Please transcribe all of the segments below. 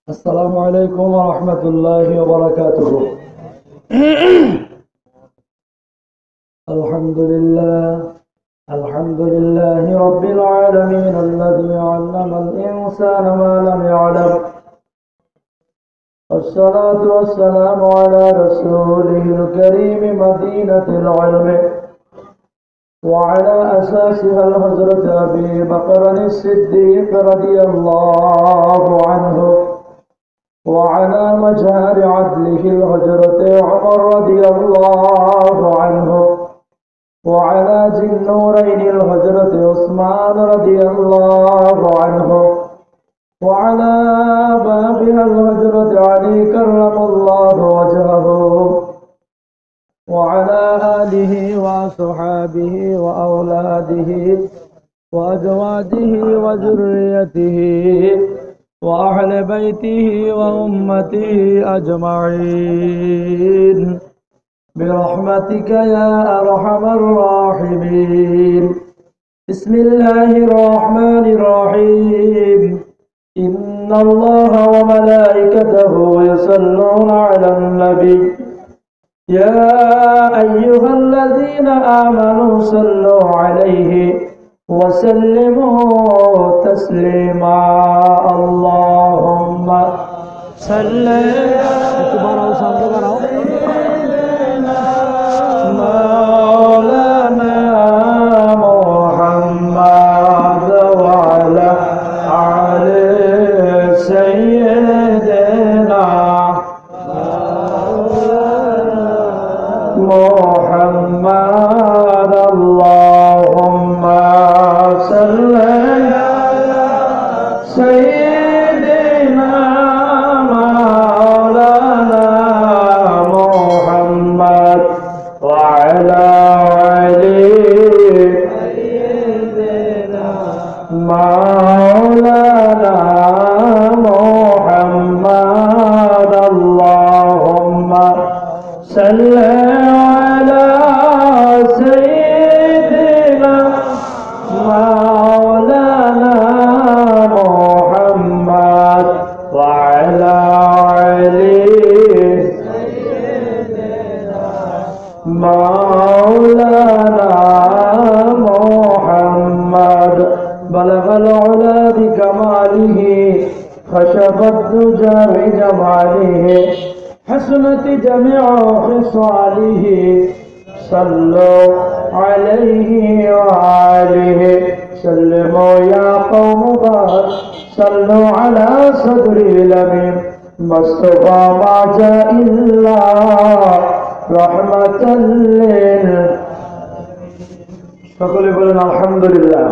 السلام عليكم ورحمة الله وبركاته. الحمد لله رب العالمين الذي علم الإنسان ما لم يعلم. الصلاة والسلام على رسوله الكريم مدينة العلم وعلى أساسها الحضرة أبي بكر الصديق رضي الله عنه وعلى مجهر عدله الحجرة عمر رضي الله عنه وعلى ذي النورين الحجرة عثمان رضي الله عنه وعلى بابها الحجرة علي كرم الله وجهه وعلى آله وصحابه وأولاده وأزواجه وذريته وأهل بيته وأمته أجمعين برحمتك يا أرحم الراحمين. بسم الله الرحمن الرحيم. إن الله وملائكته يصلون على النبي يا أيها الذين آمنوا صلوا عليه وسلموا تسليما. اللهم صل مولانا محمد وعلى آل سيدنا محمد. اللهم صل على سيدنا مولانا محمد وعلى آل سيدنا مولانا محمد. اللهم صل على سيدنا مولانا محمد وعلى آل سيدنا مولانا محمد. بلغ العلا بكماله خشف الدجى بجماله حسنت جميع خصاله صلوا عليه وآله سلموا يا قوم بار صلوا على صدر الأمين مصطفى ما جاء إلا رحمة সকলে বলেন আলহামদুলিল্লাহ।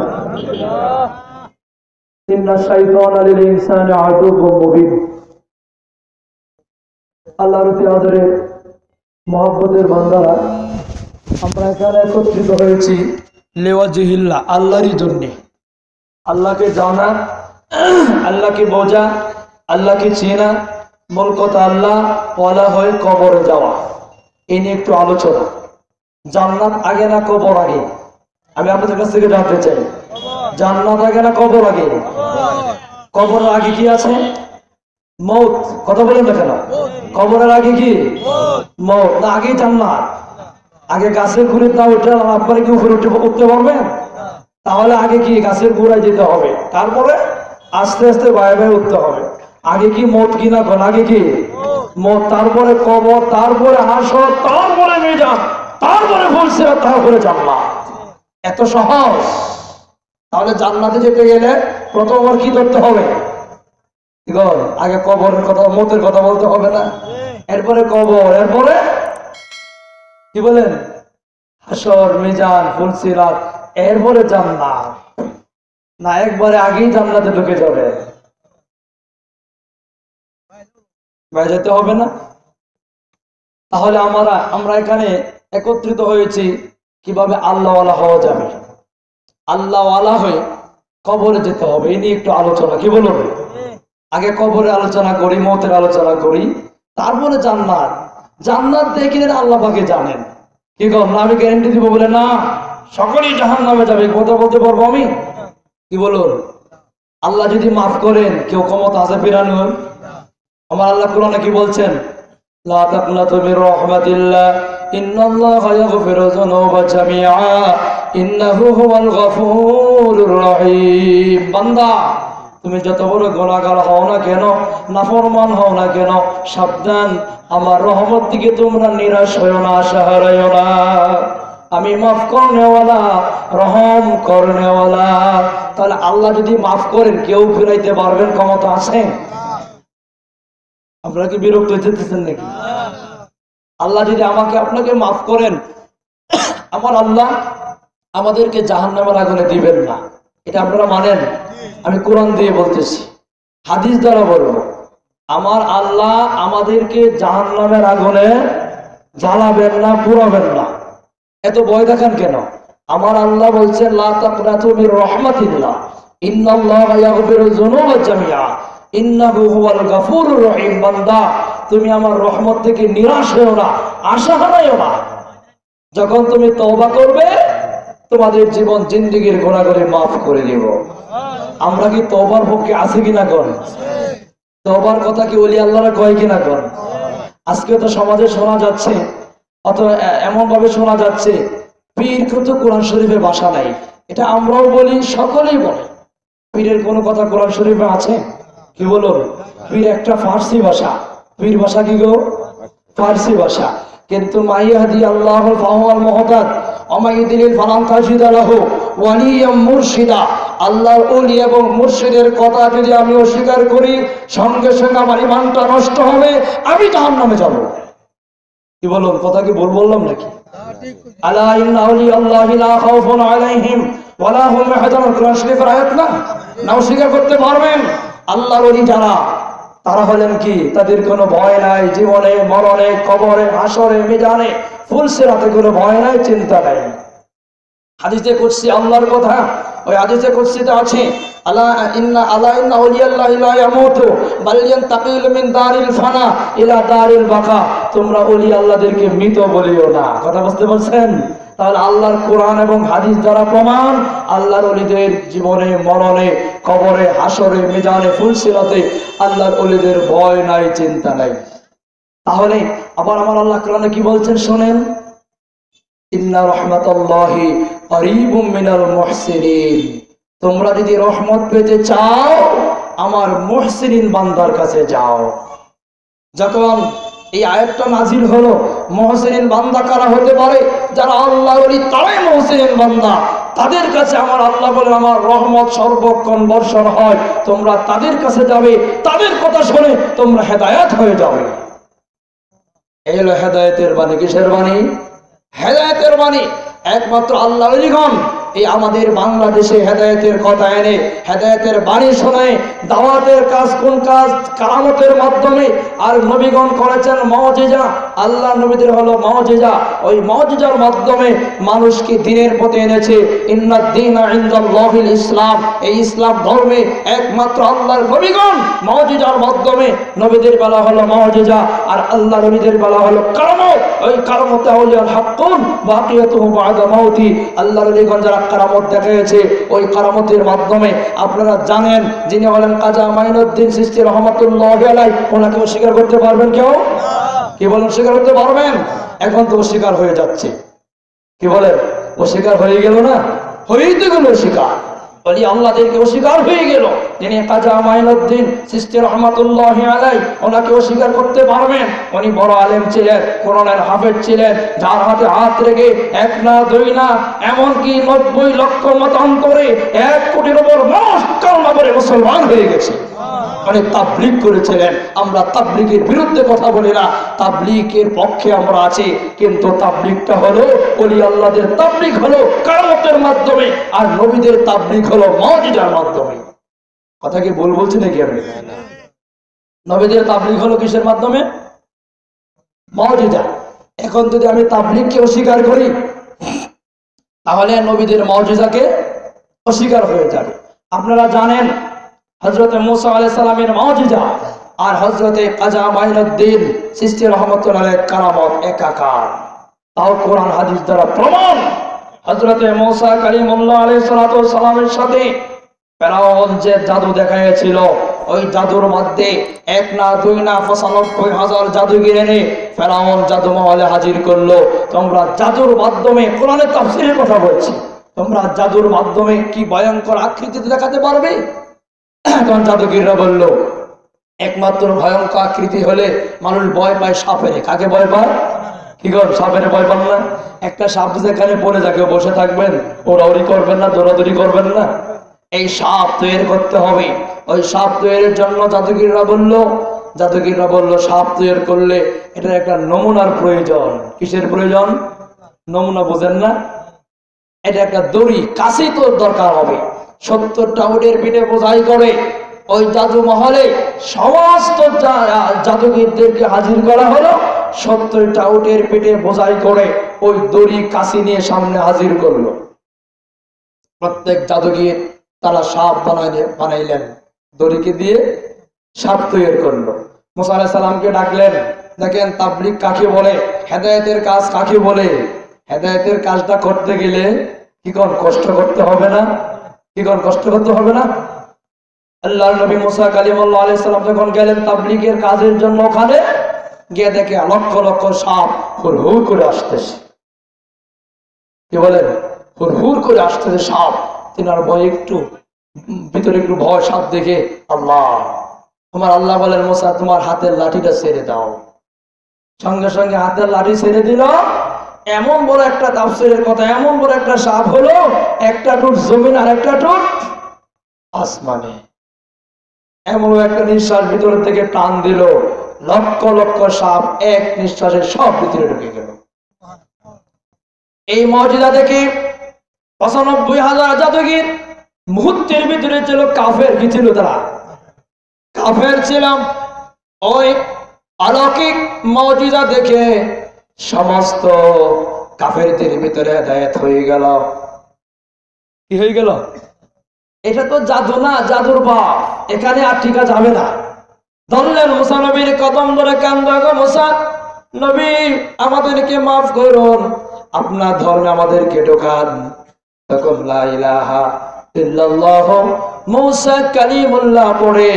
ইন্না শাইতানা লিল ইনসানি আদুউম মুবিন। আল্লাহর অতি আদরের মহব্বতের বান্দারা, আমরা এখানে একত্রিত হয়েছি লিওয়াজিহিল্লাহ, আল্লাহরই জন্য। আল্লাহকে জানা, আল্লাহকে বোঝা, আল্লাহকে চেনা, মূল কথা আল্লাহ বলা হয় কবরে যাওয়া। এই নিয়ে একটু আলোচনা। জান্নাত আগে না কবর আগে? আমি আপনাদের কাছ থেকে জানতে চাই, জান্নাত আগে না কবর আগে? কবরের আগে কি আছে? মৌত। কথা বলেন না কেন? কবরের আগে কি মৌত? না আগে জান্নাত? আগে গাছের গুড়ে না উঠে আপনারা কি উপরে উঠতে পারবেন? তাহলে আগে কি গাছের গুড়ায় যেতে হবে, তারপরে আস্তে আস্তে বায়ে বায়ে উঠতে হবে। আগে কি মৌত কিনা? কোন আগে কি মৌত, তারপরে কবর, তারপরে হাসর, তারপরে মিজান, তারপরে ফুলসিরাত, তারপরে জান্নাত। এত সহজ? তাহলে জান্নাতে যেতে গেলে প্রথমবার কি করতে হবে? আগে কবরের কথা, মৌতের কথা বলতে হবে না? এরপরে কবর, এরপরে কি বলেন? হাসর, মিজান, ফুলসিরাত, এরপরে জান্নাত। না একবারে আগেই জান্নাতে ঢুকে যাবে? যেতে হবে না? তাহলে আমরা এখানে একত্রিত হয়েছি কিভাবে আল্লাহওয়ালা হওয়া যাবে। আল্লাহওয়ালা হয়ে কবরে যেতে হবে, এই নিয়ে একটু আলোচনা। কি বলুন? আগে কবরে আলোচনা করি, মৌতের আলোচনা করি, তারপরে জান্নাত। জান্নাত দেখলেন আল্লাহ পাকে জানেন। কি কম না আমি গ্যারান্টি দিব বলে না সকলেই জাহান্নামে যাবে, কথা বলতে পারবো আমি? কি বলুন? আল্লাহ যদি মাফ করেন, কেউ ক্ষমতা আছে ফেরানোর? আমার আল্লাহ কোরআনে কি বলছেন? লা তাকনাতু মির রাহমাতিল্লাহ ইন্নাল্লাহা ইয়াগফিরু যুনুবা জামিআ ইন্নাহু হুয়াল গফুরুর রহিম। বান্দা, তুমি যত বড় গুনাহগার হও না কেন, নাফরমান হও না কেন, সাবধান, আমার রহমত থেকে তোমরা নিরাশ হয়ো না, আশা হারাইও না। আমি মাফ করনেওয়ালা, রহম করনেওয়ালা। তাহলে আল্লাহ যদি মাফ করেন, কেউ ফিরাইতে পারবেন ক্ষমতা আছে? আপনারা কি বিরক্ত হইতেছেন নাকি? আল্লাহ যদি আমাকে আপনাকে মাফ করেন, আমার আল্লাহ আমাদেরকে জাহান্নামের আগুনে দিবেন না, এটা আপনারা মানেন? আমি কোরআন দিয়ে বলতেছি, হাদিস দ্বারা বলবো, আমার আল্লাহ আমাদেরকে জাহান্নামের আগুনে জ্বালাবেন না, পুরাবেন না। এত ভয় দেখান কেন? আমার আল্লাহ বলছেন লা তাকনাতু মির রাহমাতিল্লাহ ইন্নাল্লাহা ইয়াগফিরু যুনুবা জামিআ ইন্নাহু হুয়াল গফুরুর রহিম। বান্দা, তুমি আমার রহমত থেকে নিরাশ হও না, আশা হারাইও না। যখন তুমি তওবা করবে, তোমাদের জীবন জিন্দেগীর গুনাহগুলি মাফ করে দিব। আমরা কি তওবার পক্ষে আছি কিনা কোন? তওবার কথা কি ওলি আল্লাহরা কয় কিনা কোন? আজকে তো সমাজে শোনা যাচ্ছে, অত এমন ভাবে শোনা যাচ্ছে, পীর কিন্তু কোরআন শরীফে ভাষা নাই। এটা আমরাও বলি, সকলেই বলে। পীরের কোনো কথা কোরআন শরীফে আছে? কি বলুন? পীর একটা ফার্সি ভাষা। পীর ভাষা কি গো? ফার্সি ভাষা। কিন্তু মাইয়াহদি আল্লাহুল ফাহুয়াল মুহতাদ ওমাইয়ুদিলিল ফালান তাজিদা লাহু ওয়ালিয়াম মুরশিদা। আল্লাহর ওলি এবং মুর্শিদের কথা যদি আমি অস্বীকার করি, সঙ্গে সঙ্গে আমার ঈমানটা নষ্ট হবে, আমি জাহান্নামে যাব। কি বলুন? কথা কি ভুল বললাম নাকি? আলা ইন্না আউলিয়াল্লাহি লা খাউফুন আলাইহিম ওয়া লা হুম ইয়াহজানুন। কোরআন শরীফের আয়াত না? না অস্বীকার করতে পারবেন? আল্লাহর ওলি যারা, তারা হলেন কি? তাদের কোনো ভয় নাই, জীবনে মরণে, কবরে, হাসরে, মিজানে, ফুলসিরাতে কোনো ভয় নাই, চিন্তা নাই। হাদিসে কুদসি আল্লাহর কথা, ওই হাদিসে কুদসিতে আছে আলা ইন্না আউলিয়াল্লাহি লা ইয়ামুতু বাল ইয়ান্তাকিলু মিন দারিল ফানা ইলা দারিল বাকা। তোমরা ওলি আল্লাহদেরকে মৃত বলিও না। কথা বুঝতে পারছেন? তাহলে আল্লাহর কোরআন এবং হাদিস দ্বারা প্রমাণ, আল্লাহর ওলিদের জীবনে মরণে, কবরে, হাসরে, মিজানে, ফুলসিরাতে আল্লাহর ওলিদের ভয় নাই, চিন্তা নাই। তাহলে আবার আমার আল্লাহ কোরআনে কি বলছেন শোনেন, ইন্না রাহমাতাল্লাহি করিবুম মিনাল মুহসিনিন। তোমরা যদি রহমত পেতে চাও, আমার মুহসিনিন বান্দার কাছে যাও। যখন এই আয়াতটা নাজিল হলো, মুহসিনিন বান্দা কারা হতে পারে? যারা আল্লাহর ওলি, তারাই মুহসিনিন বান্দা। তাদের কাছে আমার আল্লাহ বলেন আমার রহমত সর্বক্ষণ বর্ষণ হয়। তোমরা তাদের কাছে যাবে, তাদের কথা শুনে তোমরা হেদায়েত হয়ে যাবে। এই হলো হেদায়েতের বাণী। কিসের বাণী? হেদায়েতের বাণী। একমাত্র আল্লাহর ওলিগণ এই আমাদের বাংলাদেশে হেদায়েতের কথা এনে, হেদায়েতের বাণী শোনায়। দাওয়াতের কাজ কোন কাজ? কারামতের মাধ্যমে। আর নবীগণ করেছেন মুজিজা। আল্লাহ নবীদের হলো মুজিজা। ওই মুজিজার মাধ্যমে মানুষকে দ্বীনের পথে এনেছে। ইন্নাদ-দীনা ইনদাল্লাহিল ইসলাম। এই ইসলাম ধর্মে একমাত্র আল্লাহর নবীগণ মুজিজার মাধ্যমে, নবীদের বেলা হলো মুজিজা, আর আল্লাহ নবীদের বেলা হলো কারামত। ওই কারামতে আউলিয়াল হাক্কুন বাকিয়াতুহু বা'দা মাউতি। আল্লাহর নবীগণ যারা কারামত দেখিয়েছে, ওই কারামতের মাধ্যমে আপনারা জানেন, যিনি হলেন খাজা মাইনুদ্দিন চিশতি রহমাতুল্লাহি আলাইহি, ওনাকে অস্বীকার করতে পারবেন কেউ? কি বলেন? অস্বীকার করতে পারবেন? এখন তো অস্বীকার হয়ে যাচ্ছে। কি বলেন? অস্বীকার হয়ে গেল না? হয়েই তো গেল অস্বীকার। বলি আল্লাহদেরকে অস্বীকার হয়ে গেল। যিনি খাজা মাইনুদ্দিন চিশতি রহমাতুল্লাহি আলাইহি, ওনাকে অস্বীকার করতে পারবেন? উনি বড় আলেম ছিলেন, কোরআনের হাফেজ ছিলেন, যার হাতে হাত রেখে এক না দুই না এমনকি 90 লক্ষ মতান্তরে 1 কোটির উপর মানুষ কালেমা পড়ে মুসলমান হয়ে গেছে। মানে তাবলীগ করেছিলেন। আমরা তাবলীগের বিরুদ্ধে কথা বলি না, তাবলীগের পক্ষে আমরা আছি। কিন্তু তাবলীগটা হলো ওলি আল্লাহদের তাবলীগ হলো কারামতের মাধ্যমে, আর নবীদের তাবলীগ হলো মুজিজার মাধ্যমে। কথা কি ভুল বলছি নাকি আমি? নবীদের তাবলীগ হলো কিসের মাধ্যমে? মুজিজা। এখন যদি আমি তাবলীগকে অস্বীকার করি, তাহলে নবীদের মুজিজাকে অস্বীকার হয়ে যাবে। আপনারা জানেন হযরতে মূসা আলাইহিস সালামের মুজিজা আর হযরতে খাজা মাইনুদ্দিন চিশতি রহমাতুল্লাহি আলাইহির কারামত একাকার। তাও কোরআন হাদিস দ্বারা প্রমাণ। হযরতে মূসা কালিমুল্লাহ আলাইহিস সালাতু ওয়াস সালামের সাথে ফেরাউন যে জাদু দেখাইছিল, ওই জাদুর মধ্যে 1 না 2 না 95,000 জাদুগির এনে ফেরাউন জাদু মহলে হাজির করলো। তোমরা জাদুর মাধ্যমে, কোরআনের তাফসীরের কথা বলছি, তোমরা জাদুর মাধ্যমে কি ভয়ঙ্কর আকৃতি দেখাতে পারবে? তখন জাদুগিররা বলল, একমাত্র ভয়ঙ্কর আকৃতি হলে মানুষ ভয় পায় সাপের। কাকে ভয় পায়? কি কর, সাপের ভয় পান না? একটা সাপ যেখানে পড়ে যাকে বসে থাকবেন, ওড়াউড়ি করবেন না, দৌড়াদৌড়ি করবেন না। এই সাপ তৈরি করতে হবে। ওই সাপ তৈরির জন্য জাদুগিররা বলল সাপ তৈরি করলে এটা একটা নমুনার প্রয়োজন। কিসের প্রয়োজন? নমুনা বোঝেন না? এটা একটা দড়ি, কাছেই তো দরকার হবে। 70টা উটের পিঠে বোঝাই করে ওই জাদু মহলে সমস্ত জাদুগিরদেরকে হাজির করা হলো। 70টা উটের পিঠে বোঝাই করে ওই দড়ি কাছি নিয়ে সামনে হাজির করলো। প্রত্যেক জাদুগির তারা সাপ বানাইলেন, দড়িকে দিয়ে সাপ তৈরি করলো। মুসা আলাইহিস সালামকে ডাকলেন, দেখেন তাবলীগ কাকে বলে, হেদায়েতের কাজ কাকে বলে। হেদায়েতের কাজটা করতে গেলে কি কোন কষ্ট করতে হবে না? কি কোন কষ্ট করতে হবে না? আল্লাহর নবী মুসা কালিমুল্লাহ আলাইহিস সালাম যখন গেলেন তাবলীগের কাজের জন্য, ওখানে গিয়ে দেখে লক্ষ লক্ষ সাপ হুড়হুড় করে আসতেছে। কি বলেন? হুড়হুড় করে আসতেছে সাপ। তিনার ভয় একটু ভিতরে একটু ভয়, সাপ দেখে আল্লাহ বলেন, মুসা তোমার হাতের লাঠিটা ছেড়ে দাও। সঙ্গে সঙ্গে হাতের লাঠি ছেড়ে দিল। এমন বড় একটা তাফসীরের কথা, এমন বড় একটা সাপ হলো, একটা টুট জমিন আর একটা টুট আসমানে। এমন একটা নিঃশ্বাস ভিতর থেকে টান দিল, লক্ষ লক্ষ সাপ এক নিঃশ্বাসে সব ভিতরে ঢুকে গেল। এই মুজিজা দেখে 95,000 জাদুগির মুহূর্তের ভিতরে ছিল কাফের। কি ছিল তারা? কাফের ছিলাম। ওই অলৌকিক মুজিজা দেখে সমস্ত কাফেরদের ভিতরে হেদায়েত হয়ে গেল। কি হয়ে গেল? এটা তো জাদু না, জাদুর বাপ, এখানে আর টিকা যাবে না। ধরলেন মুসা নবীর কদম ধরে, কান্দা গো মুসা নবী, আমাদেরকে মাফ করুন, আপনার ধর্মে আমাদেরকে ঢোকান। তখন লা ইলাহা ইল্লাল্লাহ মুসা কালিমুল্লাহ পড়ে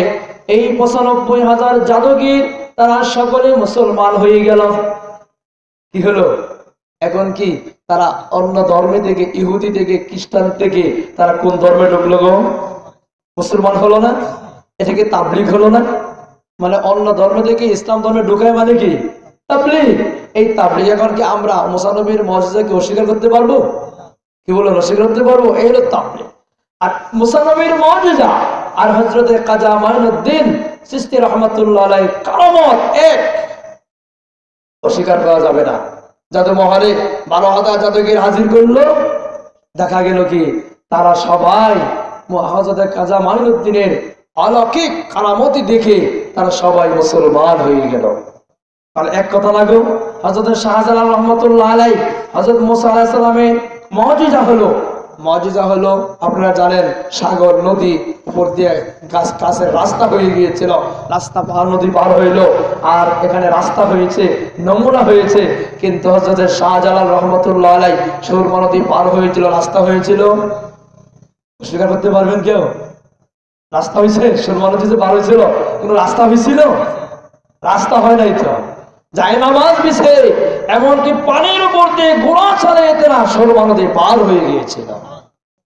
এই 95,000 জাদুগির তারা সকলে মুসলমান হয়ে গেল। কি হলো? এখন কি তারা অন্য ধর্মে থেকে, ইহুদি থেকে, খ্রিস্টান থেকে তারা কোন ধর্মে ঢুকলো গো? মুসলমান হলো না? এটাকে তাবলীগ হলো না? মানে অন্য ধর্ম থেকে ইসলাম ধর্মে ঢুকায়, মানে কি তাবলীগ। এই তাবলীগ এখন কি আমরা মুসা নবীর মুজিজাকে অস্বীকার করতে পারবো? কি বলেন, অস্বীকার করতে পারবো? এই হলো তাবলীগ। আর মুসা নবীর মুজিজা আর হযরতে কাজা মাইনুদ্দিন চিশতি রাহমাতুল্লাহ আলাইহি কারামত এক, অস্বীকার করা যাবে না। জাদু মহলে 12,000 জাদুগির হাজির করলো। দেখা গেল কি তারা সবাই হযরতে কাজা মাইনুদ্দিনের অলৌকিক কারামতি দেখে তারা সবাই মুসলমান হয়ে গেল। তাহলে এক কথা লাগো, হযরত শাহজালাল রহমাতুল্লাহ আলাইহি হযরত মুসা আলাইহিস সালামের মুজিজা হলো আপনারা জানেন, সাগর নদী উপর দিয়ে গাছের রাস্তা হয়ে গিয়েছিল, রাস্তা নদী পার হইলো, আর এখানে রাস্তা হয়েছে, নমুনা হয়েছে। কিন্তু হযরত শাহজালাল রহমাতুল্লাহ আলাইহি সুরমা নদী পার হয়েছিল, রাস্তা হয়েছিল। অস্বীকার করতে পারবেন কেউ? রাস্তা হয়েছে? সুরমা নদী যে পার হয়েছিল, কোন রাস্তা হয়েছিল? রাস্তা হয় নাই তো। জায়নামাজ বিছে, এমনকি পানির উপর দিয়ে ঘোড়া চালিয়ে তারা সুরমা নদী পার হয়ে গিয়েছিল।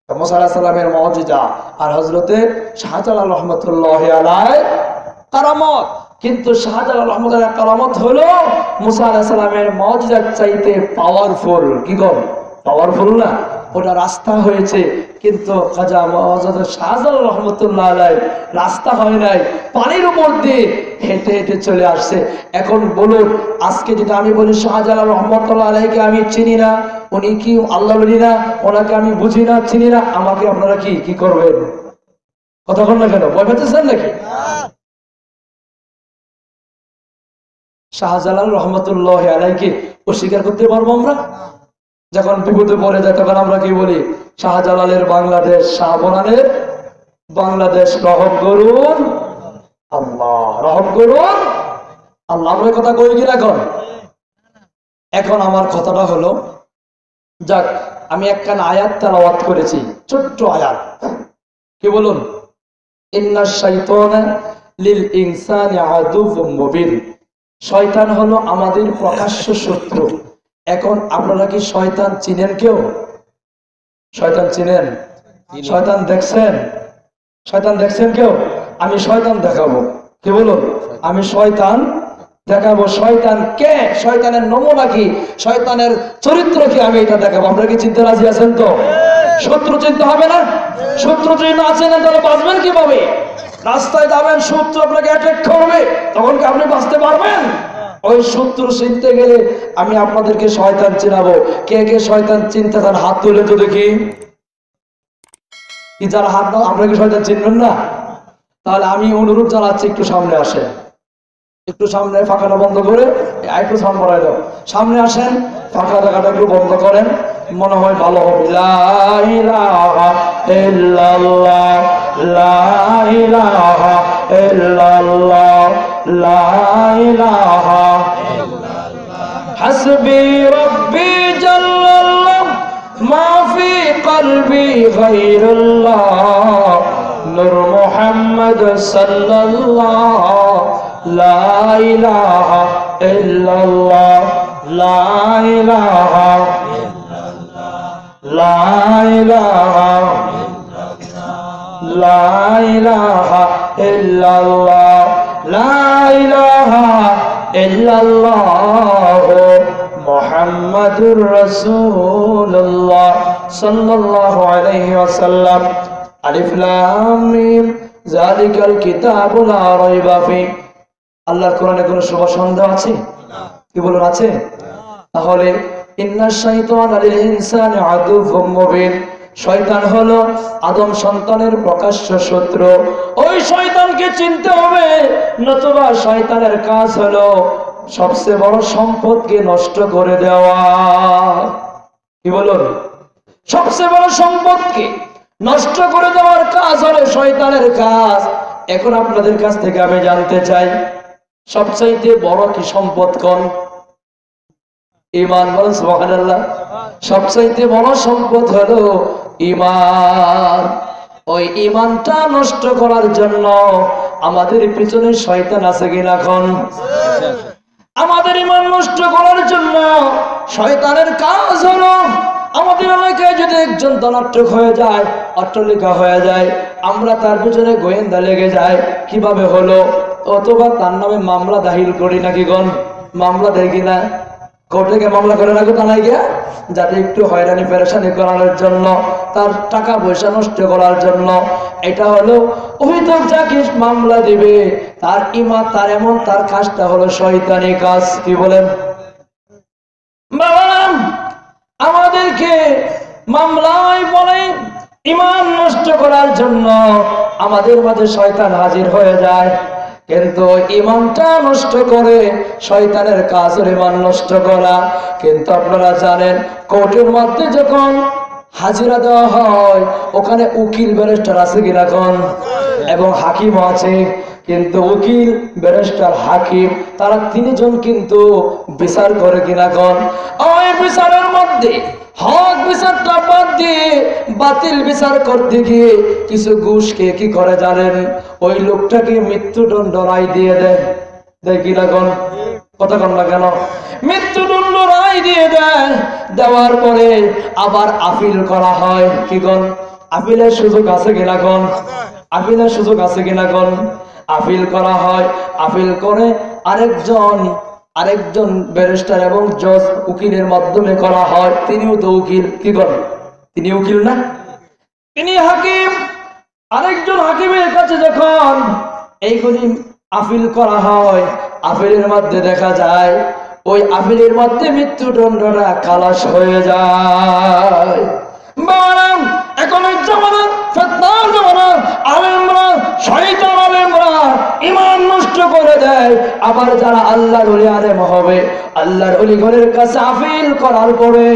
মুসা আলাইহিস সালামের মুজিজা আর হযরতে শাহজালাল রহমাতুল্লাহি আলাইহি কারামত। কিন্তু শাহজালাল রহমাতুল্লাহ কারামত হলো মুসা আলাইহিস সালামের মুজিজার চাইতে পাওয়ারফুল। কি গো, পাওয়ারফুল না? ওটা রাস্তা হয়েছে, কিন্তু খাজা হযরত শাহজালাল রহমাতুল্লাহ আলাইহি রাস্তা হয় নাই, পানির উপর দিয়ে হেঁটে হেঁটে চলে আসছে। এখন বলুন, আজকে যদি আমি বলি শাহজালাল রহমাতুল্লাহ আলাইহিকে আমি চিনি না, উনি কি আল্লাহ বলি না, ওনাকে আমি বুঝি না, চিনি না, আমাকে আপনারা কি কি করবেন? কথা বল না কেন? ভয় পেতেছেন নাকি? শাহজালাল রহমাতুল্লাহ আলাইহিকে অস্বীকার করতে পারবো আমরা? যখন বিপদে পড়ে যায় তখন আমরা কি বলি? শাহজালালের বাংলাদেশ, শাহপরানের বাংলাদেশ, রহম করুন আল্লাহ, রহম করুন আল্লাহ। আমরা কথা কই কি এখন? এখন আমার কথাটা হলো, যাক, আমি একখান আয়াত তেলাওয়াত করেছি, ছোট্ট আয়াত। কি বলুন? ইন্নাশ শাইতানা লিল ইনসানি আদুউম মুবিন। শয়তান হলো আমাদের প্রকাশ্য শত্রু। এখন আপনারা কি শয়তান চিনেন? কেউ শয়তান চিনেন? শয়তান দেখছেন? শয়তান দেখছেন কেউ? আমি শয়তান দেখাবো। কি বলুন? আমি শয়তান দেখাবো। শয়তান কে, শয়তানের নমুনা কি, শয়তানের চরিত্র কি, আমি এটা দেখাবো। আপনারা কি চিনতে রাজি আছেন? তো শত্রু চিনতে হবে না? শত্রু যদি না চেনেন তাহলে বাঁচবেন কিভাবে? রাস্তায় যাবেন, শত্রু আপনাকে অ্যাটাক করবে, তখন কি আপনি বাঁচতে পারবেন? ওই শত্রু চিনতে গেলে আমি আপনাদেরকে শয়তান চিনাবো। কে কে শয়তান চিনতে চান হাত তুলে তো দেখি। কি যারা হাত দাও, আপনারা কি শয়তান চিনবেন না? তাহলে আমি অনুরোধ জানাচ্ছি, একটু সামনে আসেন। একটু সামনে, ফাঁকাটা বন্ধ করে একটু সামনে বাড়াই দাও। সামনে আসেন, ফাঁকা জায়গাটা একটু বন্ধ করেন, মনে হয় ভালো হবে। লা ইলাহা ইল্লাল্লাহ, লা ইলাহা ইল্লাল্লাহ, লা ইলাহা হাসবি রব্বি জাল্লাল্লাহ মা ফি কলবি গায়রুল্লাহ নূর মুহাম্মদ সাল্লাল্লাহ লা ইলাহা ইল্লাল্লাহ, লা ইলাহা ইল্লাল্লাহ, লা ইলাহা ইল্লাল্লাহ, লা ইলাহা ইল্লাল্লাহ, লা ইলাহা ইল্লাল্লাহ মুহাম্মাদুর রাসূলুল্লাহ সাল্লাল্লাহু আলাইহি ওয়াসাল্লাম। আলিফ লাম মিম যালিকাল কিতাবু লা রাইবা ফি। আল্লাহর কোরআনে কোনো শুভ সন্দেহ আছে? কি বলুন, আছে? তাহলে ইন্নাশ শাইতানা লিল ইনসানি আদুউম মুবিন। শয়তান হলো আদম সন্তানের প্রকাশ্য শত্রু। ওই শয়তানকে চিনতে হবে, নতুবা শয়তানের কাজ হলো সবচেয়ে বড় সম্পদকে নষ্ট করে দেওয়া। কি বলুন? সবচেয়ে বড় সম্পদকে নষ্ট করে দেওয়ার কাজ হলো শয়তানের কাজ। এখন আপনাদের কাছ থেকে আমি জানতে চাই, সবচাইতে বড় কি সম্পদ কোন? ঈমান। বলেন সুবহানাল্লাহ। সবচাইতে বড় সম্পদ হলো ঈমান। ওই ঈমানটা নষ্ট করার জন্য আমাদের পিছনে শয়তান আছে কিনা? এখন আমাদের ঈমান নষ্ট করার জন্য শয়তানের কাজ হলো, আমাদের এলাকায় যদি একজন ধনাত্মক হয়ে যায়, অট্টালিকা হয়ে যায়, আমরা তার পিছনে গোয়েন্দা লেগে যায়। কিভাবে হলো? অথবা তার নামে মামলা দাখিল করি নাকি? গণ মামলা দেয় কিনা? কোর্টে গিয়ে মামলা করে না, কোথায় গিয়া, যাতে একটু হয়রানি পেরেশানি করানোর জন্য, তার টাকা পয়সা নষ্ট করার জন্য। এটা হলো অভিযোগ যাকে মামলা দিবে তার ঈমান, তার এমন তার কাজটা হলো শয়তানি কাজ। কি বলেন? বাবা আমাদেরকে মামলায় বলে ঈমান নষ্ট করার জন্য আমাদের মাঝে শয়তান হাজির হয়ে যায়, কিন্তু ঈমানটা নষ্ট করে শয়তানের কাজ হলো ঈমান নষ্ট করা। কিন্তু আপনারা জানেন, কোর্টের মধ্যে যখন হাজিরা দেওয়া হয়, ওখানে উকিল ব্যারিস্টার আছে কিনা? কোন এবং হাকিম আছে। কিন্তু উকিল ব্যারিস্টার হাকিম তারা তিনজন কিন্তু বিচার করে কিনা? কোন ওই বিচারের মধ্যে হক বিচারটা বাদ দিয়ে বাতিল বিচার করতে গিয়ে কিছু ঘুষ খেয়ে কি করে জানেন? ওই লোকটাকে মৃত্যুদণ্ড রায় দিয়ে দেয়। দেখি না কোন কথা কন না কেন? মৃত্যুদণ্ড রায় দিয়ে দেয়। দেওয়ার পরে আবার আপিল করা হয়। কি কোন আপিলের সুযোগ আছে কিনা? কোন আপিলের সুযোগ আছে কিনা? কোন আপিল করা হয়। আপিল করে আরেকজন ব্যারিস্টার এবং জজ উকিলের মাধ্যমে করা হয়। তিনিও তো উকিল। কি করেন? তিনি উকিল না, তিনি হাকিম। আরেকজন হাকিমের কাছে যখন এইগুলি আপিল করা হয়, আপিলের মধ্যে দেখা যায় ওই আপিলের মধ্যে মৃত্যুদণ্ডটা খালাস হয়ে যায়। বাবারাম, এখন জামানা ফিতনার জামানা, আলেমরা শয়তান আলেমরা ঈমান নষ্ট করে দেয়। আবার যারা আল্লাহর ওলি আলেম হবে, আল্লাহর ওলিগণের কাছে আপিল করার পরে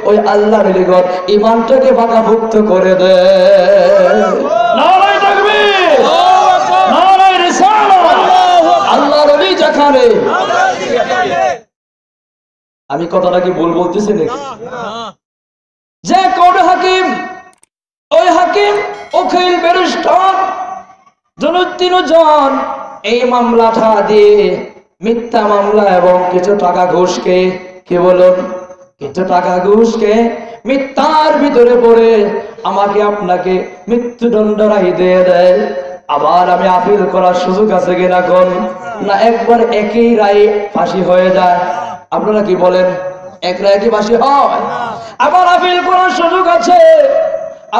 ওই আল্লাহর ওলিগণ ঈমানটাকে বাধাভুক্ত করে দেয়। নারায়ে তাকবীর, নারায়ে রিসালাত। আল্লাহর ওলি যেখানে, আমি কথাটা কি ভুল বলতেছি নাকি? যে কোন হাকিম, ওই হাকিম উকিল ব্যারিস্টার তিনজন এই মামলাটা দিয়ে মিথ্যা মামলা এবং কিছু টাকা ঘুষকে, কি বলুন, কিছু টাকা ঘুষকে মিথ্যার ভিতরে পড়ে আমাকে আপনাকে মৃত্যুদণ্ড রায় দিয়ে দেয়। আবার আমি আপিল করার সুযোগ আছে কিনা কোন না, একবার একই রায় ফাঁসি হয়ে যায়। আপনারা কি বলেন, এক রায় কি ফাঁসি হয়? আবার আপিল করার সুযোগ আছে।